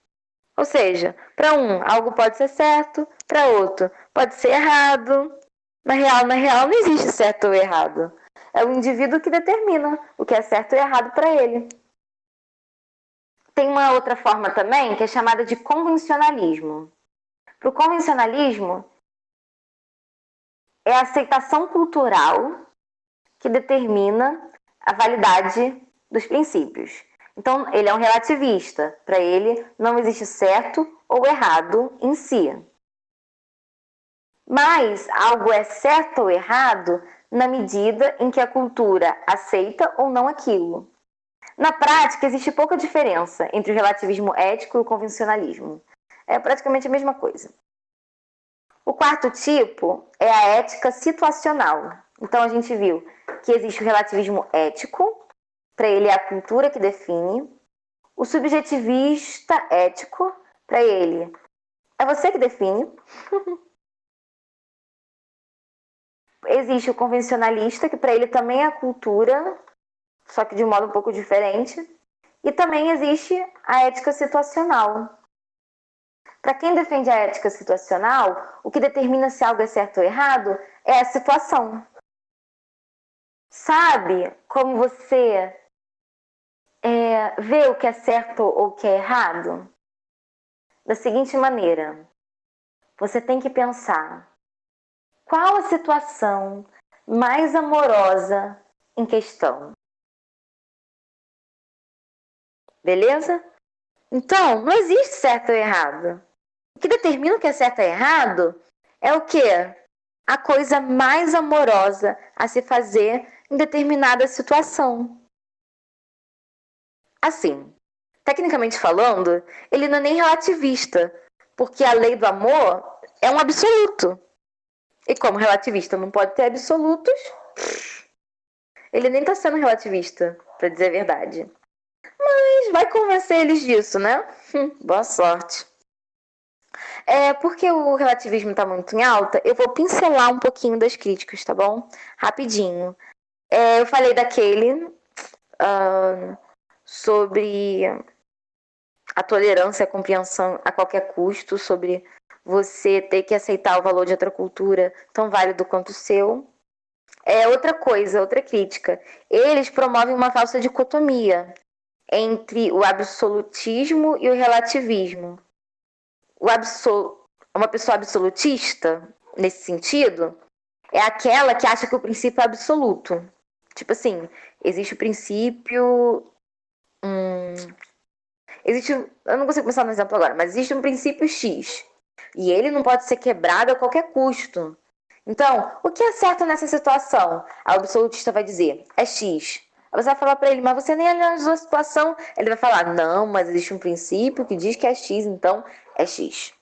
Ou seja, para um, algo pode ser certo, para outro, pode ser errado. Na real, não existe certo ou errado. É o indivíduo que determina o que é certo ou errado para ele. Tem uma outra forma também que é chamada de convencionalismo. Para o convencionalismo, é a aceitação cultural que determina a validade dos princípios. Então, ele é um relativista. Para ele, não existe certo ou errado em si. Mas algo é certo ou errado na medida em que a cultura aceita ou não aquilo. Na prática, existe pouca diferença entre o relativismo ético e o convencionalismo. É praticamente a mesma coisa. O quarto tipo é a ética situacional. Então, a gente viu que existe o relativismo ético, para ele é a cultura que define. O subjetivista ético, para ele, é você que define. Existe o convencionalista, que para ele também é a cultura, só que de um modo um pouco diferente. E também existe a ética situacional. Para quem defende a ética situacional, o que determina se algo é certo ou errado é a situação. Sabe como você vê o que é certo ou o que é errado? Da seguinte maneira, você tem que pensar qual a situação mais amorosa em questão. Beleza? Então, não existe certo ou errado. O que determina o que é certo ou errado é o quê? A coisa mais amorosa a se fazer em determinada situação. Assim, tecnicamente falando, ele não é nem relativista, porque a lei do amor é um absoluto. E como relativista não pode ter absolutos, ele nem está sendo relativista, para dizer a verdade. Mas vai convencer eles disso, né? Boa sorte. Porque o relativismo está muito em alta, eu vou pincelar um pouquinho das críticas, tá bom? Rapidinho. Eu falei daquele sobre a tolerância e a compreensão a qualquer custo, sobre você ter que aceitar o valor de outra cultura tão válido quanto o seu. Outra coisa, outra crítica. Eles promovem uma falsa dicotomia entre o absolutismo e o relativismo. Uma pessoa absolutista, nesse sentido, é aquela que acha que o princípio é absoluto. Tipo assim, existe o princípio... eu não consigo pensar no exemplo agora, mas existe um princípio X. E ele não pode ser quebrado a qualquer custo. Então, o que é certo nessa situação? A absolutista vai dizer, é X. Aí você vai falar para ele, mas você nem analisou a situação. Ele vai falar, não, mas existe um princípio que diz que é X, então é X.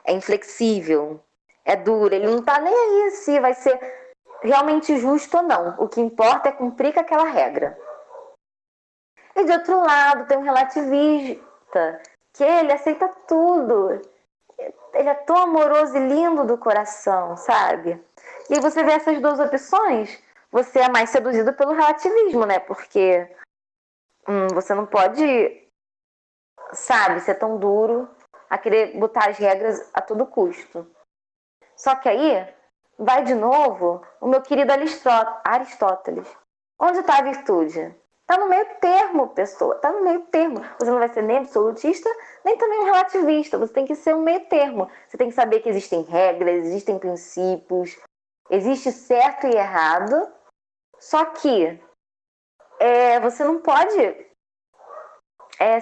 É inflexível, é duro, ele não tá nem aí se vai ser realmente justo ou não. O que importa é cumprir com aquela regra. E de outro lado, tem um relativista, que ele aceita tudo. Ele é tão amoroso e lindo do coração, sabe? E aí você vê essas duas opções, você é mais seduzido pelo relativismo, né? Porque você não pode, sabe, ser tão duro a querer botar as regras a todo custo. Só que aí, vai de novo o meu querido Aristóteles. Onde está a virtude? Está Tá no meio termo, pessoa. Tá no meio termo. Você não vai ser nem absolutista, nem também um relativista. Você tem que ser um meio termo. Você tem que saber que existem regras, existem princípios, existe certo e errado. Só que você não pode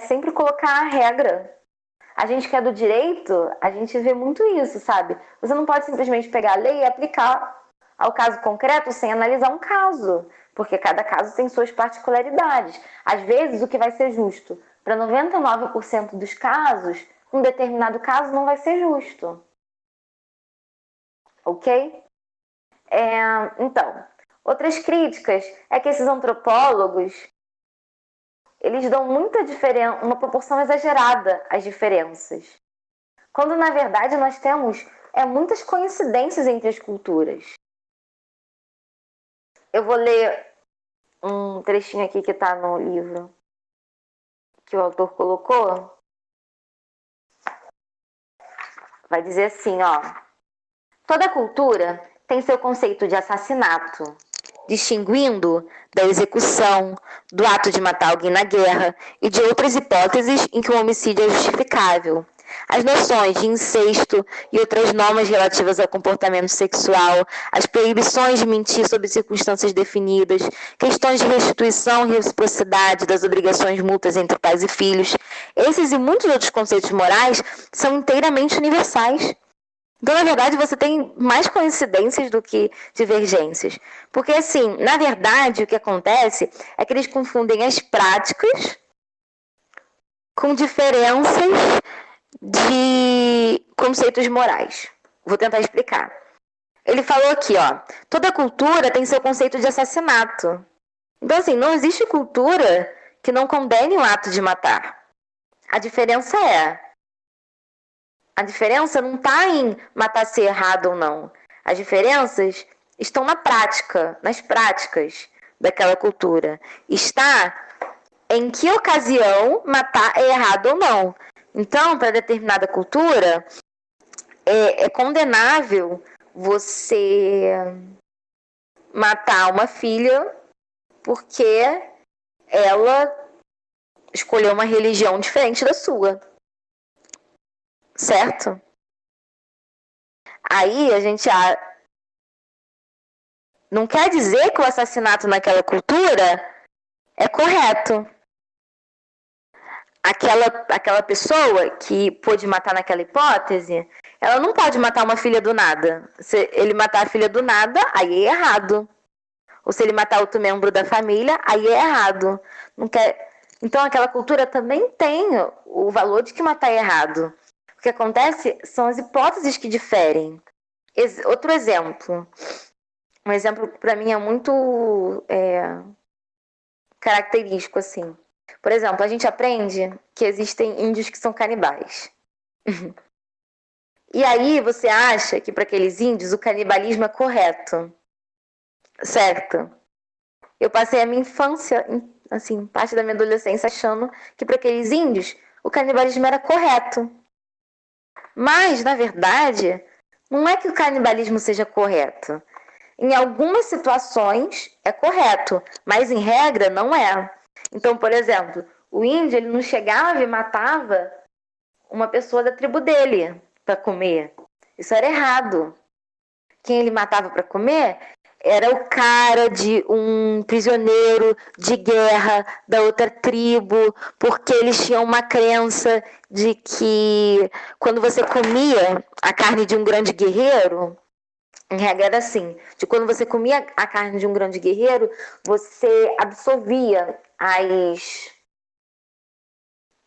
sempre colocar a regra. A gente que é do direito, a gente vê muito isso, sabe? Você não pode simplesmente pegar a lei e aplicar ao caso concreto sem analisar um caso, porque cada caso tem suas particularidades. Às vezes, o que vai ser justo para 99% dos casos, um determinado caso não vai ser justo. Ok? Então, outras críticas é que esses antropólogos eles dão muita diferença, uma proporção exagerada às diferenças. Quando, na verdade, nós temos muitas coincidências entre as culturas. Eu vou ler um trechinho aqui que está no livro que o autor colocou. Vai dizer assim, ó. Toda cultura tem seu conceito de assassinato, distinguindo da execução, do ato de matar alguém na guerra e de outras hipóteses em que o homicídio é justificável. As noções de incesto e outras normas relativas ao comportamento sexual, as proibições de mentir sob circunstâncias definidas, questões de restituição e reciprocidade das obrigações mútuas entre pais e filhos, esses e muitos outros conceitos morais são inteiramente universais. Então, na verdade, você tem mais coincidências do que divergências. Porque, assim, na verdade, o que acontece é que eles confundem as práticas com diferenças de conceitos morais. Vou tentar explicar. Ele falou aqui, ó, toda cultura tem seu conceito de assassinato. Então, assim, não existe cultura que não condene o ato de matar. A diferença não está em matar ser errado ou não. As diferenças estão na prática, nas práticas daquela cultura. Está em que ocasião matar é errado ou não. Então, para determinada cultura, é condenável você matar uma filha porque ela escolheu uma religião diferente da sua. Certo? Aí a gente não quer dizer que o assassinato naquela cultura é correto. Aquela pessoa que pôde matar naquela hipótese, ela não pode matar uma filha do nada. Se ele matar a filha do nada, aí é errado. Ou se ele matar outro membro da família, aí é errado. Não quer... Então aquela cultura também tem o valor de que matar é errado. O que acontece são as hipóteses que diferem. Outro exemplo. Um exemplo que para mim é muito característico, assim. Por exemplo, a gente aprende que existem índios que são canibais. E aí você acha que para aqueles índios o canibalismo é correto. Certo? Eu passei a minha infância, assim, parte da minha adolescência, achando que para aqueles índios o canibalismo era correto. Mas, na verdade, não é que o canibalismo seja correto. Em algumas situações é correto, mas em regra não é. Então, por exemplo, o índio ele não chegava e matava uma pessoa da tribo dele para comer. Isso era errado. Quem ele matava para comer era o cara de um prisioneiro de guerra da outra tribo, porque eles tinham uma crença de que quando você comia a carne de um grande guerreiro, em regra era assim, de quando você comia a carne de um grande guerreiro, você absorvia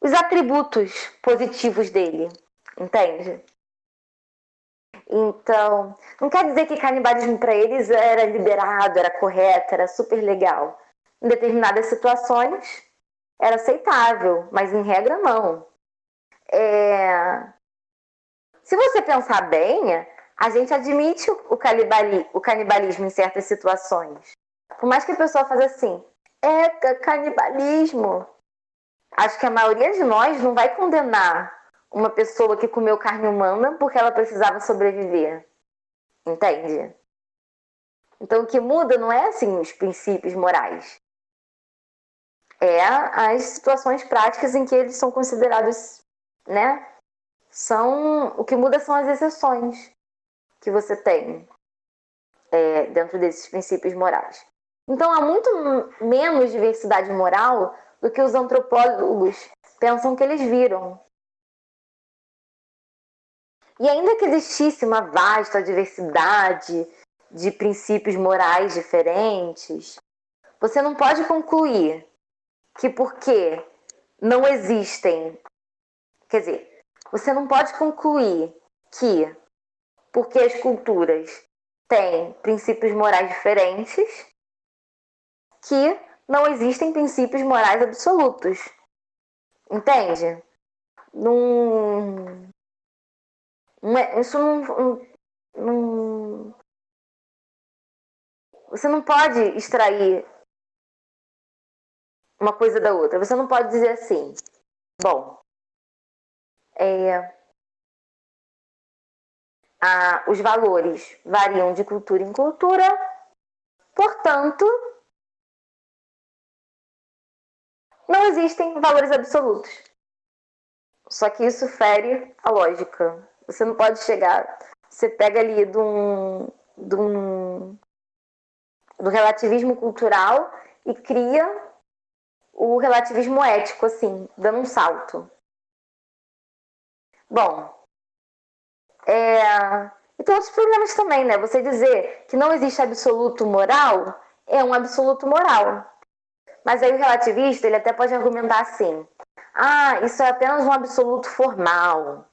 os atributos positivos dele, entende? Então, não quer dizer que canibalismo para eles era liberado, era correto, era super legal. Em determinadas situações era aceitável, mas em regra não. Se você pensar bem, a gente admite o canibalismo em certas situações. Por mais que a pessoa faça assim, canibalismo. Acho que a maioria de nós não vai condenar uma pessoa que comeu carne humana porque ela precisava sobreviver. Entende? Então o que muda não é assim os princípios morais. as situações práticas em que eles são considerados, né? O que muda são as exceções que você tem dentro desses princípios morais. Então há muito menos diversidade moral do que os antropólogos pensam que eles viram. E ainda que existisse uma vasta diversidade de princípios morais diferentes, você não pode concluir que porque não existem... Quer dizer, você não pode concluir que porque as culturas têm princípios morais diferentes, que não existem princípios morais absolutos. Entende? Isso não... Você não pode extrair uma coisa da outra. Você não pode dizer assim, bom, os valores variam de cultura em cultura, portanto, não existem valores absolutos. Só que isso fere a lógica. Você não pode chegar... Você pega ali do relativismo cultural e cria o relativismo ético, assim, dando um salto. Bom, e tem outros problemas também, né? Você dizer que não existe absoluto moral é um absoluto moral. Mas aí o relativista, ele até pode argumentar assim, isso é apenas um absoluto formal.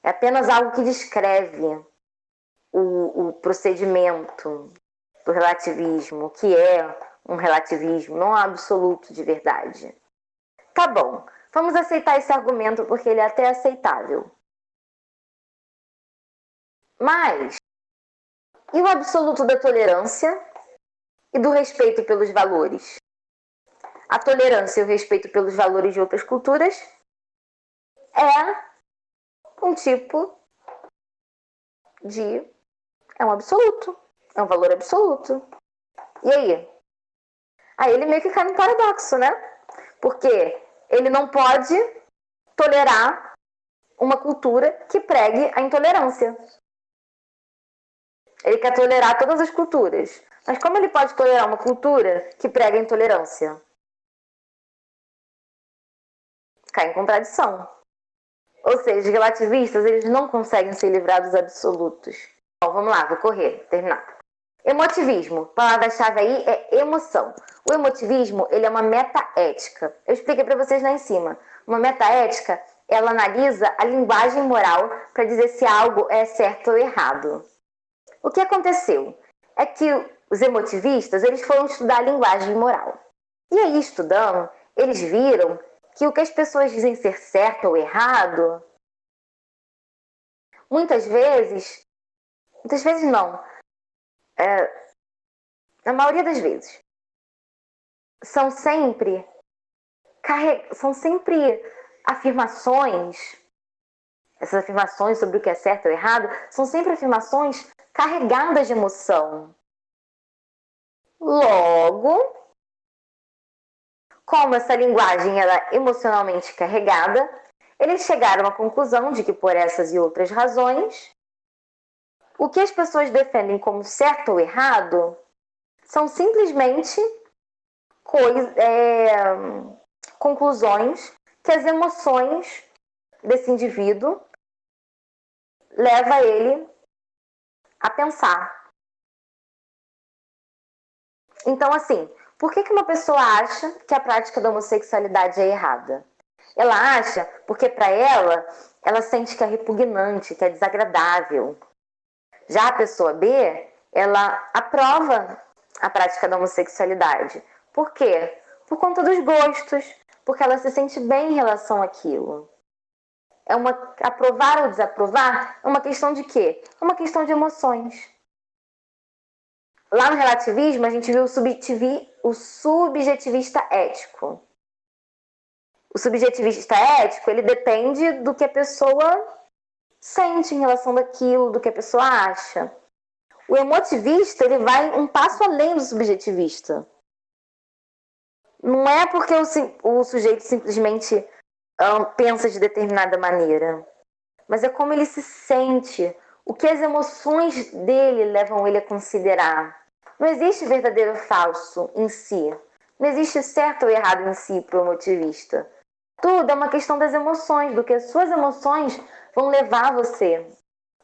É apenas algo que descreve o procedimento do relativismo, que é um relativismo, não um absoluto de verdade. Tá bom, vamos aceitar esse argumento porque ele é até aceitável. Mas, e o absoluto da tolerância e do respeito pelos valores? A tolerância e o respeito pelos valores de outras culturas é um tipo de... é um absoluto, é um valor absoluto. E aí? Aí ele meio que cai no paradoxo, né? Porque ele não pode tolerar uma cultura que pregue a intolerância. Ele quer tolerar todas as culturas. Mas como ele pode tolerar uma cultura que prega a intolerância? Cai em contradição. Ou seja, os relativistas, eles não conseguem se livrar dos absolutos. Bom, vamos lá, vou correr, terminar. Emotivismo, palavra-chave aí é emoção. O emotivismo, ele é uma metaética. Eu expliquei para vocês lá em cima. Uma metaética, ela analisa a linguagem moral para dizer se algo é certo ou errado. O que aconteceu é que os emotivistas, eles foram estudar a linguagem moral. E aí, estudando, eles viram que o que as pessoas dizem ser certo ou errado, muitas vezes não, na maioria das vezes, são sempre afirmações, essas afirmações sobre o que é certo ou errado, são sempre afirmações carregadas de emoção. Logo, como essa linguagem era emocionalmente carregada, eles chegaram à conclusão de que, por essas e outras razões, o que as pessoas defendem como certo ou errado são simplesmente conclusões que as emoções desse indivíduo levam ele a pensar. Então, assim, por que uma pessoa acha que a prática da homossexualidade é errada? Ela acha porque, para ela sente que é repugnante, que é desagradável. Já a pessoa B, ela aprova a prática da homossexualidade. Por quê? Por conta dos gostos, porque ela se sente bem em relação àquilo. Aprovar ou desaprovar é uma questão de quê? É uma questão de emoções. Lá no relativismo, a gente viu o subjetivista ético. O subjetivista ético, ele depende do que a pessoa sente em relação daquilo, do que a pessoa acha. O emotivista, ele vai um passo além do subjetivista. Não é porque o sujeito simplesmente pensa de determinada maneira, mas é como ele se sente, o que as emoções dele levam ele a considerar. Não existe verdadeiro ou falso em si. Não existe certo ou errado em si para o emotivista. Tudo é uma questão das emoções, do que as suas emoções vão levar você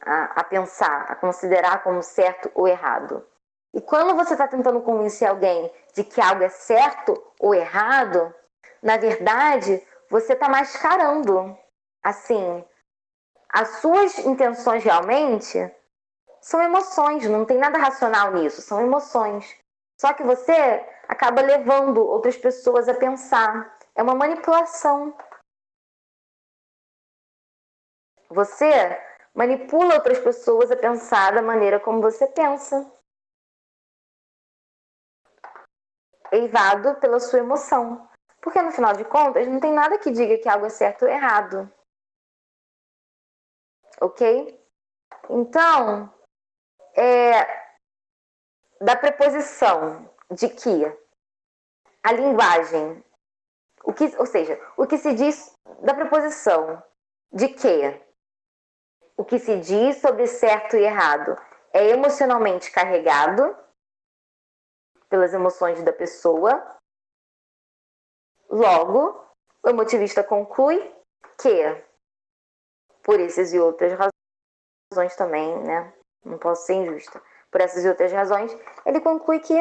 a pensar, a considerar como certo ou errado. E quando você está tentando convencer alguém de que algo é certo ou errado, na verdade, você está mascarando. Assim, as suas intenções realmente são emoções, não tem nada racional nisso, são emoções. Só que você acaba levando outras pessoas a pensar. É uma manipulação. Você manipula outras pessoas a pensar da maneira como você pensa. Eivado pela sua emoção. Porque no final de contas, não tem nada que diga que algo é certo ou errado. Ok? Então, da preposição de que a linguagem, ou seja, o que se diz da preposição de que o que se diz sobre certo e errado é emocionalmente carregado pelas emoções da pessoa. Logo, o emotivista conclui que, por essas e outras razões também, né? Não posso ser injusta. Por essas e outras razões, ele conclui que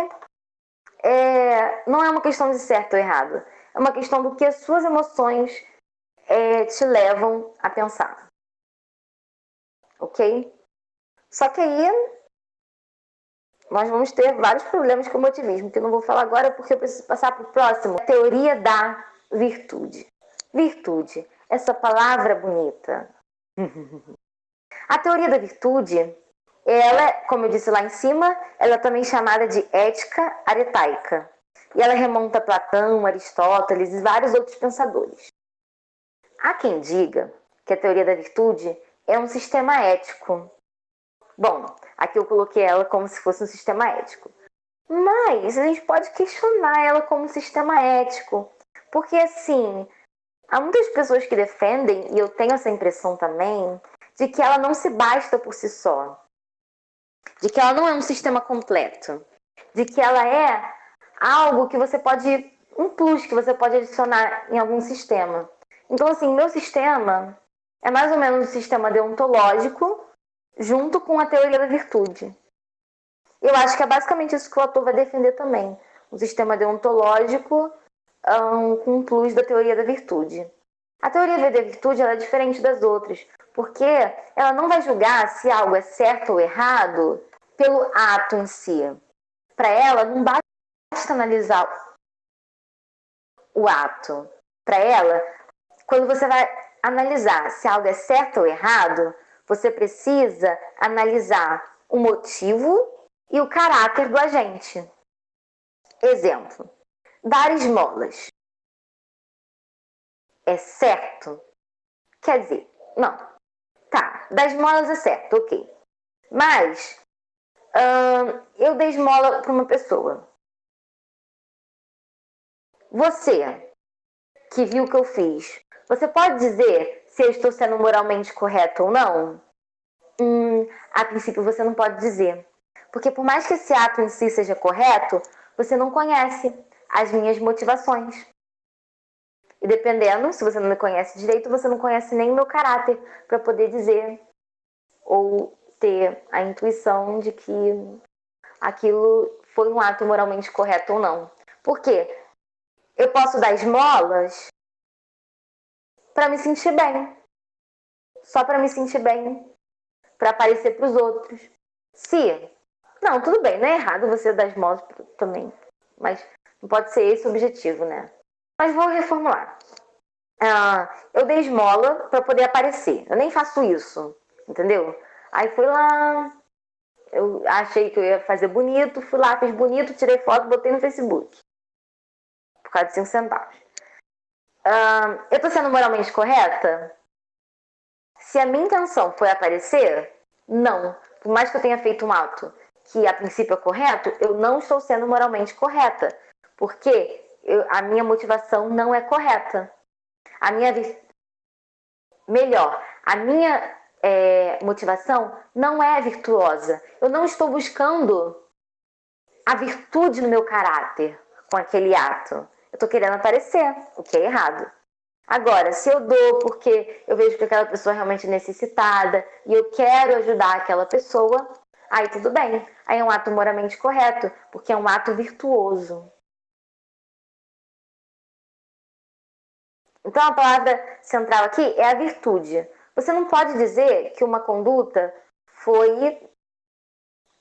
não é uma questão de certo ou errado. É uma questão do que as suas emoções te levam a pensar. Ok? Só que aí nós vamos ter vários problemas com o emotivismo, que eu não vou falar agora porque eu preciso passar para o próximo. Teoria da virtude. Virtude, essa palavra bonita. A teoria da virtude, ela, como eu disse lá em cima, ela é também chamada de ética aretaica. E ela remonta a Platão, Aristóteles e vários outros pensadores. Há quem diga que a teoria da virtude é um sistema ético. Bom, aqui eu coloquei ela como se fosse um sistema ético. Mas a gente pode questionar ela como sistema ético. Porque, assim, há muitas pessoas que defendem, e eu tenho essa impressão também, de que ela não se basta por si só. De que ela não é um sistema completo. De que ela é algo que você pode, um plus que você pode adicionar em algum sistema. Então, assim, meu sistema é mais ou menos um sistema deontológico junto com a teoria da virtude. Eu acho que é basicamente isso que o autor vai defender também. Um sistema deontológico com um plus da teoria da virtude. A teoria da virtude ela é diferente das outras, porque ela não vai julgar se algo é certo ou errado pelo ato em si. Para ela, não basta analisar o ato. Para ela, quando você vai analisar se algo é certo ou errado, você precisa analisar o motivo e o caráter do agente. Exemplo: dar esmolas. É certo? Quer dizer, não. Tá, dar esmolas é certo, ok. Mas eu dei esmola para uma pessoa. Você, que viu o que eu fiz, você pode dizer se eu estou sendo moralmente correto ou não? A princípio você não pode dizer. Porque por mais que esse ato em si seja correto, você não conhece as minhas motivações. E dependendo, se você não me conhece direito, você não conhece nem o meu caráter para poder dizer ou ter a intuição de que aquilo foi um ato moralmente correto ou não. Por quê? Eu posso dar esmolas para me sentir bem. Só para me sentir bem. Para aparecer para os outros. Se... Não, tudo bem, não é errado você dar esmolas também. Mas não pode ser esse o objetivo, né? Mas vou reformular. Eu dei esmola para poder aparecer. Eu nem faço isso, entendeu? Aí fui lá, eu achei que eu ia fazer bonito, fui lá, fiz bonito, tirei foto, botei no Facebook. Por causa de 5 centavos. Eu tô sendo moralmente correta? Se a minha intenção foi aparecer, não. Por mais que eu tenha feito um ato que a princípio é correto, eu não estou sendo moralmente correta. Porque a minha motivação não é correta. A minha motivação não é virtuosa. Eu não estou buscando a virtude no meu caráter com aquele ato. Eu estou querendo aparecer, o que é errado. Agora, se eu dou porque eu vejo que aquela pessoa é realmente necessitada e eu quero ajudar aquela pessoa, aí tudo bem. Aí é um ato moralmente correto, porque é um ato virtuoso. Então a palavra central aqui é a virtude. Você não pode dizer que uma conduta foi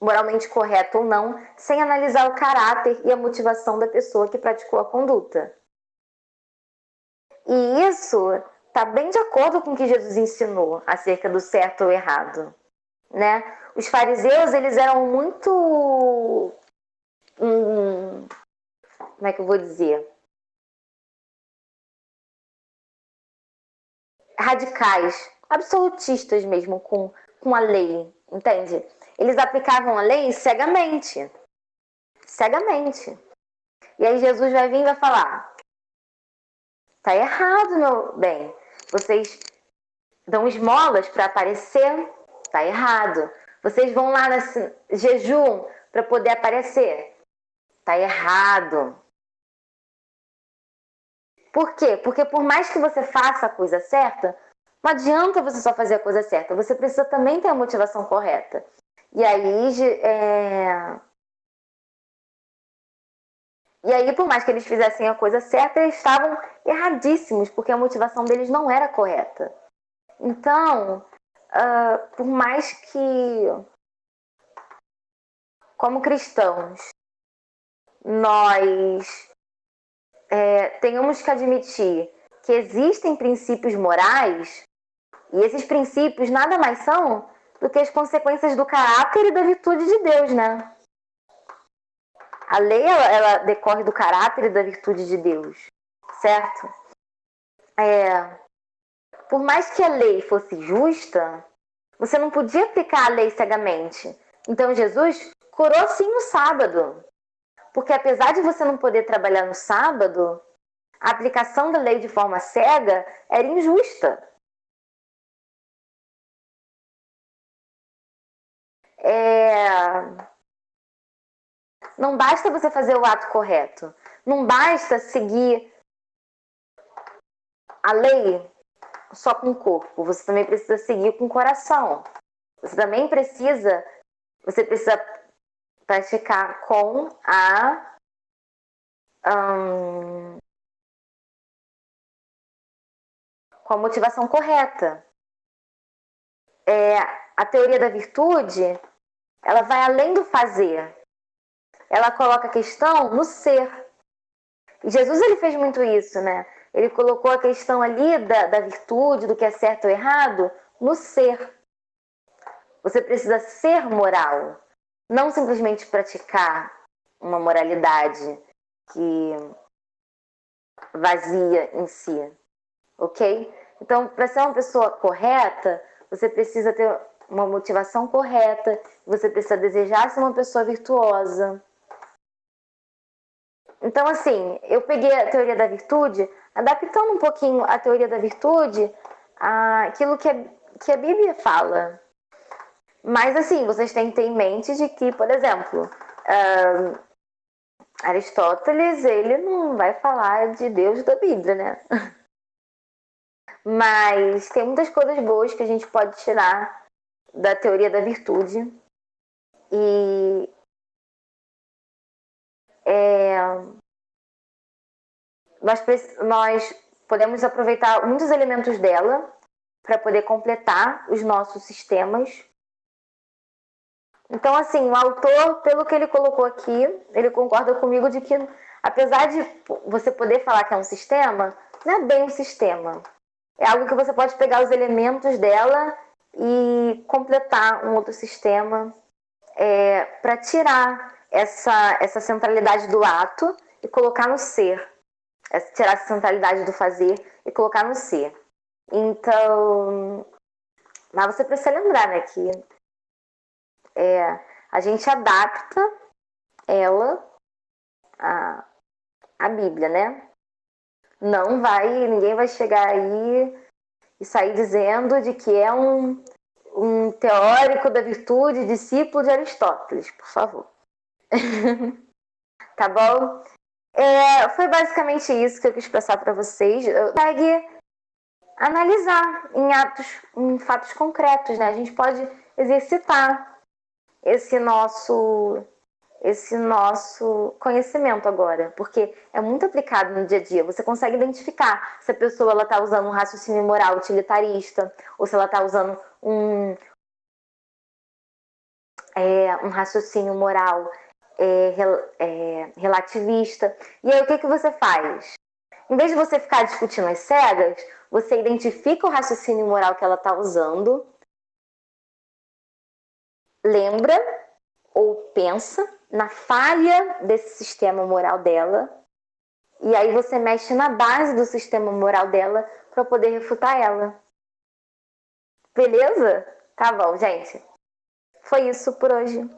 moralmente correta ou não, sem analisar o caráter e a motivação da pessoa que praticou a conduta. E isso está bem de acordo com o que Jesus ensinou acerca do certo ou errado, né? Os fariseus, eles eram muito... como é que eu vou dizer? Radicais, absolutistas mesmo com a lei, entende? Eles aplicavam a lei cegamente. Cegamente. E aí Jesus vai vir e vai falar: tá errado, meu bem. Vocês dão esmolas para aparecer, tá errado. Vocês vão lá no jejum para poder aparecer, tá errado. Por quê? Porque por mais que você faça a coisa certa, não adianta você só fazer a coisa certa. Você precisa também ter a motivação correta. E aí, por mais que eles fizessem a coisa certa, eles estavam erradíssimos, porque a motivação deles não era correta. Então, por mais que, como cristãos, nós tenhamos que admitir que existem princípios morais, e esses princípios nada mais são do que as consequências do caráter e da virtude de Deus, né? A lei, ela decorre do caráter e da virtude de Deus, certo? Por mais que a lei fosse justa, você não podia aplicar a lei cegamente. Então Jesus curou sim no sábado. Porque apesar de você não poder trabalhar no sábado, a aplicação da lei de forma cega era injusta. Não basta você fazer o ato correto. Não basta seguir a lei só com o corpo. Você também precisa seguir com o coração. Você precisa praticar com com a motivação correta. A teoria da virtude, ela vai além do fazer. Ela coloca a questão no ser. E Jesus, ele fez muito isso, né? Ele colocou a questão ali da virtude, do que é certo ou errado, no ser. Você precisa ser moral, não simplesmente praticar uma moralidade que vazia em si, ok? Então, para ser uma pessoa correta, você precisa ter uma motivação correta, você precisa desejar ser uma pessoa virtuosa. Então, assim, eu peguei a teoria da virtude, adaptando um pouquinho a teoria da virtude àquilo que a Bíblia fala. Mas, assim, vocês têm que ter em mente de que, por exemplo, Aristóteles, ele não vai falar de Deus da Bíblia, né? Mas tem muitas coisas boas que a gente pode tirar da teoria da virtude. E nós podemos aproveitar muitos elementos dela para poder completar os nossos sistemas. Então, assim, o autor, pelo que ele colocou aqui, ele concorda comigo de que, apesar de você poder falar que é um sistema, não é bem um sistema. É algo que você pode pegar os elementos dela e completar um outro sistema para tirar essa centralidade do ato e colocar no ser. Tirar essa centralidade do fazer e colocar no ser. Então, mas você precisa lembrar, né, que a gente adapta ela, a a Bíblia, né? Ninguém vai chegar aí e sair dizendo de que é um teórico da virtude, discípulo de Aristóteles, por favor. Tá bom? Foi basicamente isso que eu quis passar para vocês. Consegue analisar em fatos concretos, né? A gente pode exercitar esse nosso conhecimento agora, porque é muito aplicado no dia a dia. Você consegue identificar se a pessoa está usando um raciocínio moral utilitarista ou se ela está usando um raciocínio moral relativista. E aí o que você faz? Em vez de você ficar discutindo as cegas, você identifica o raciocínio moral que ela está usando, lembra ou pensa na falha desse sistema moral dela, e aí você mexe na base do sistema moral dela para poder refutar ela. Beleza? Tá bom, gente. Foi isso por hoje.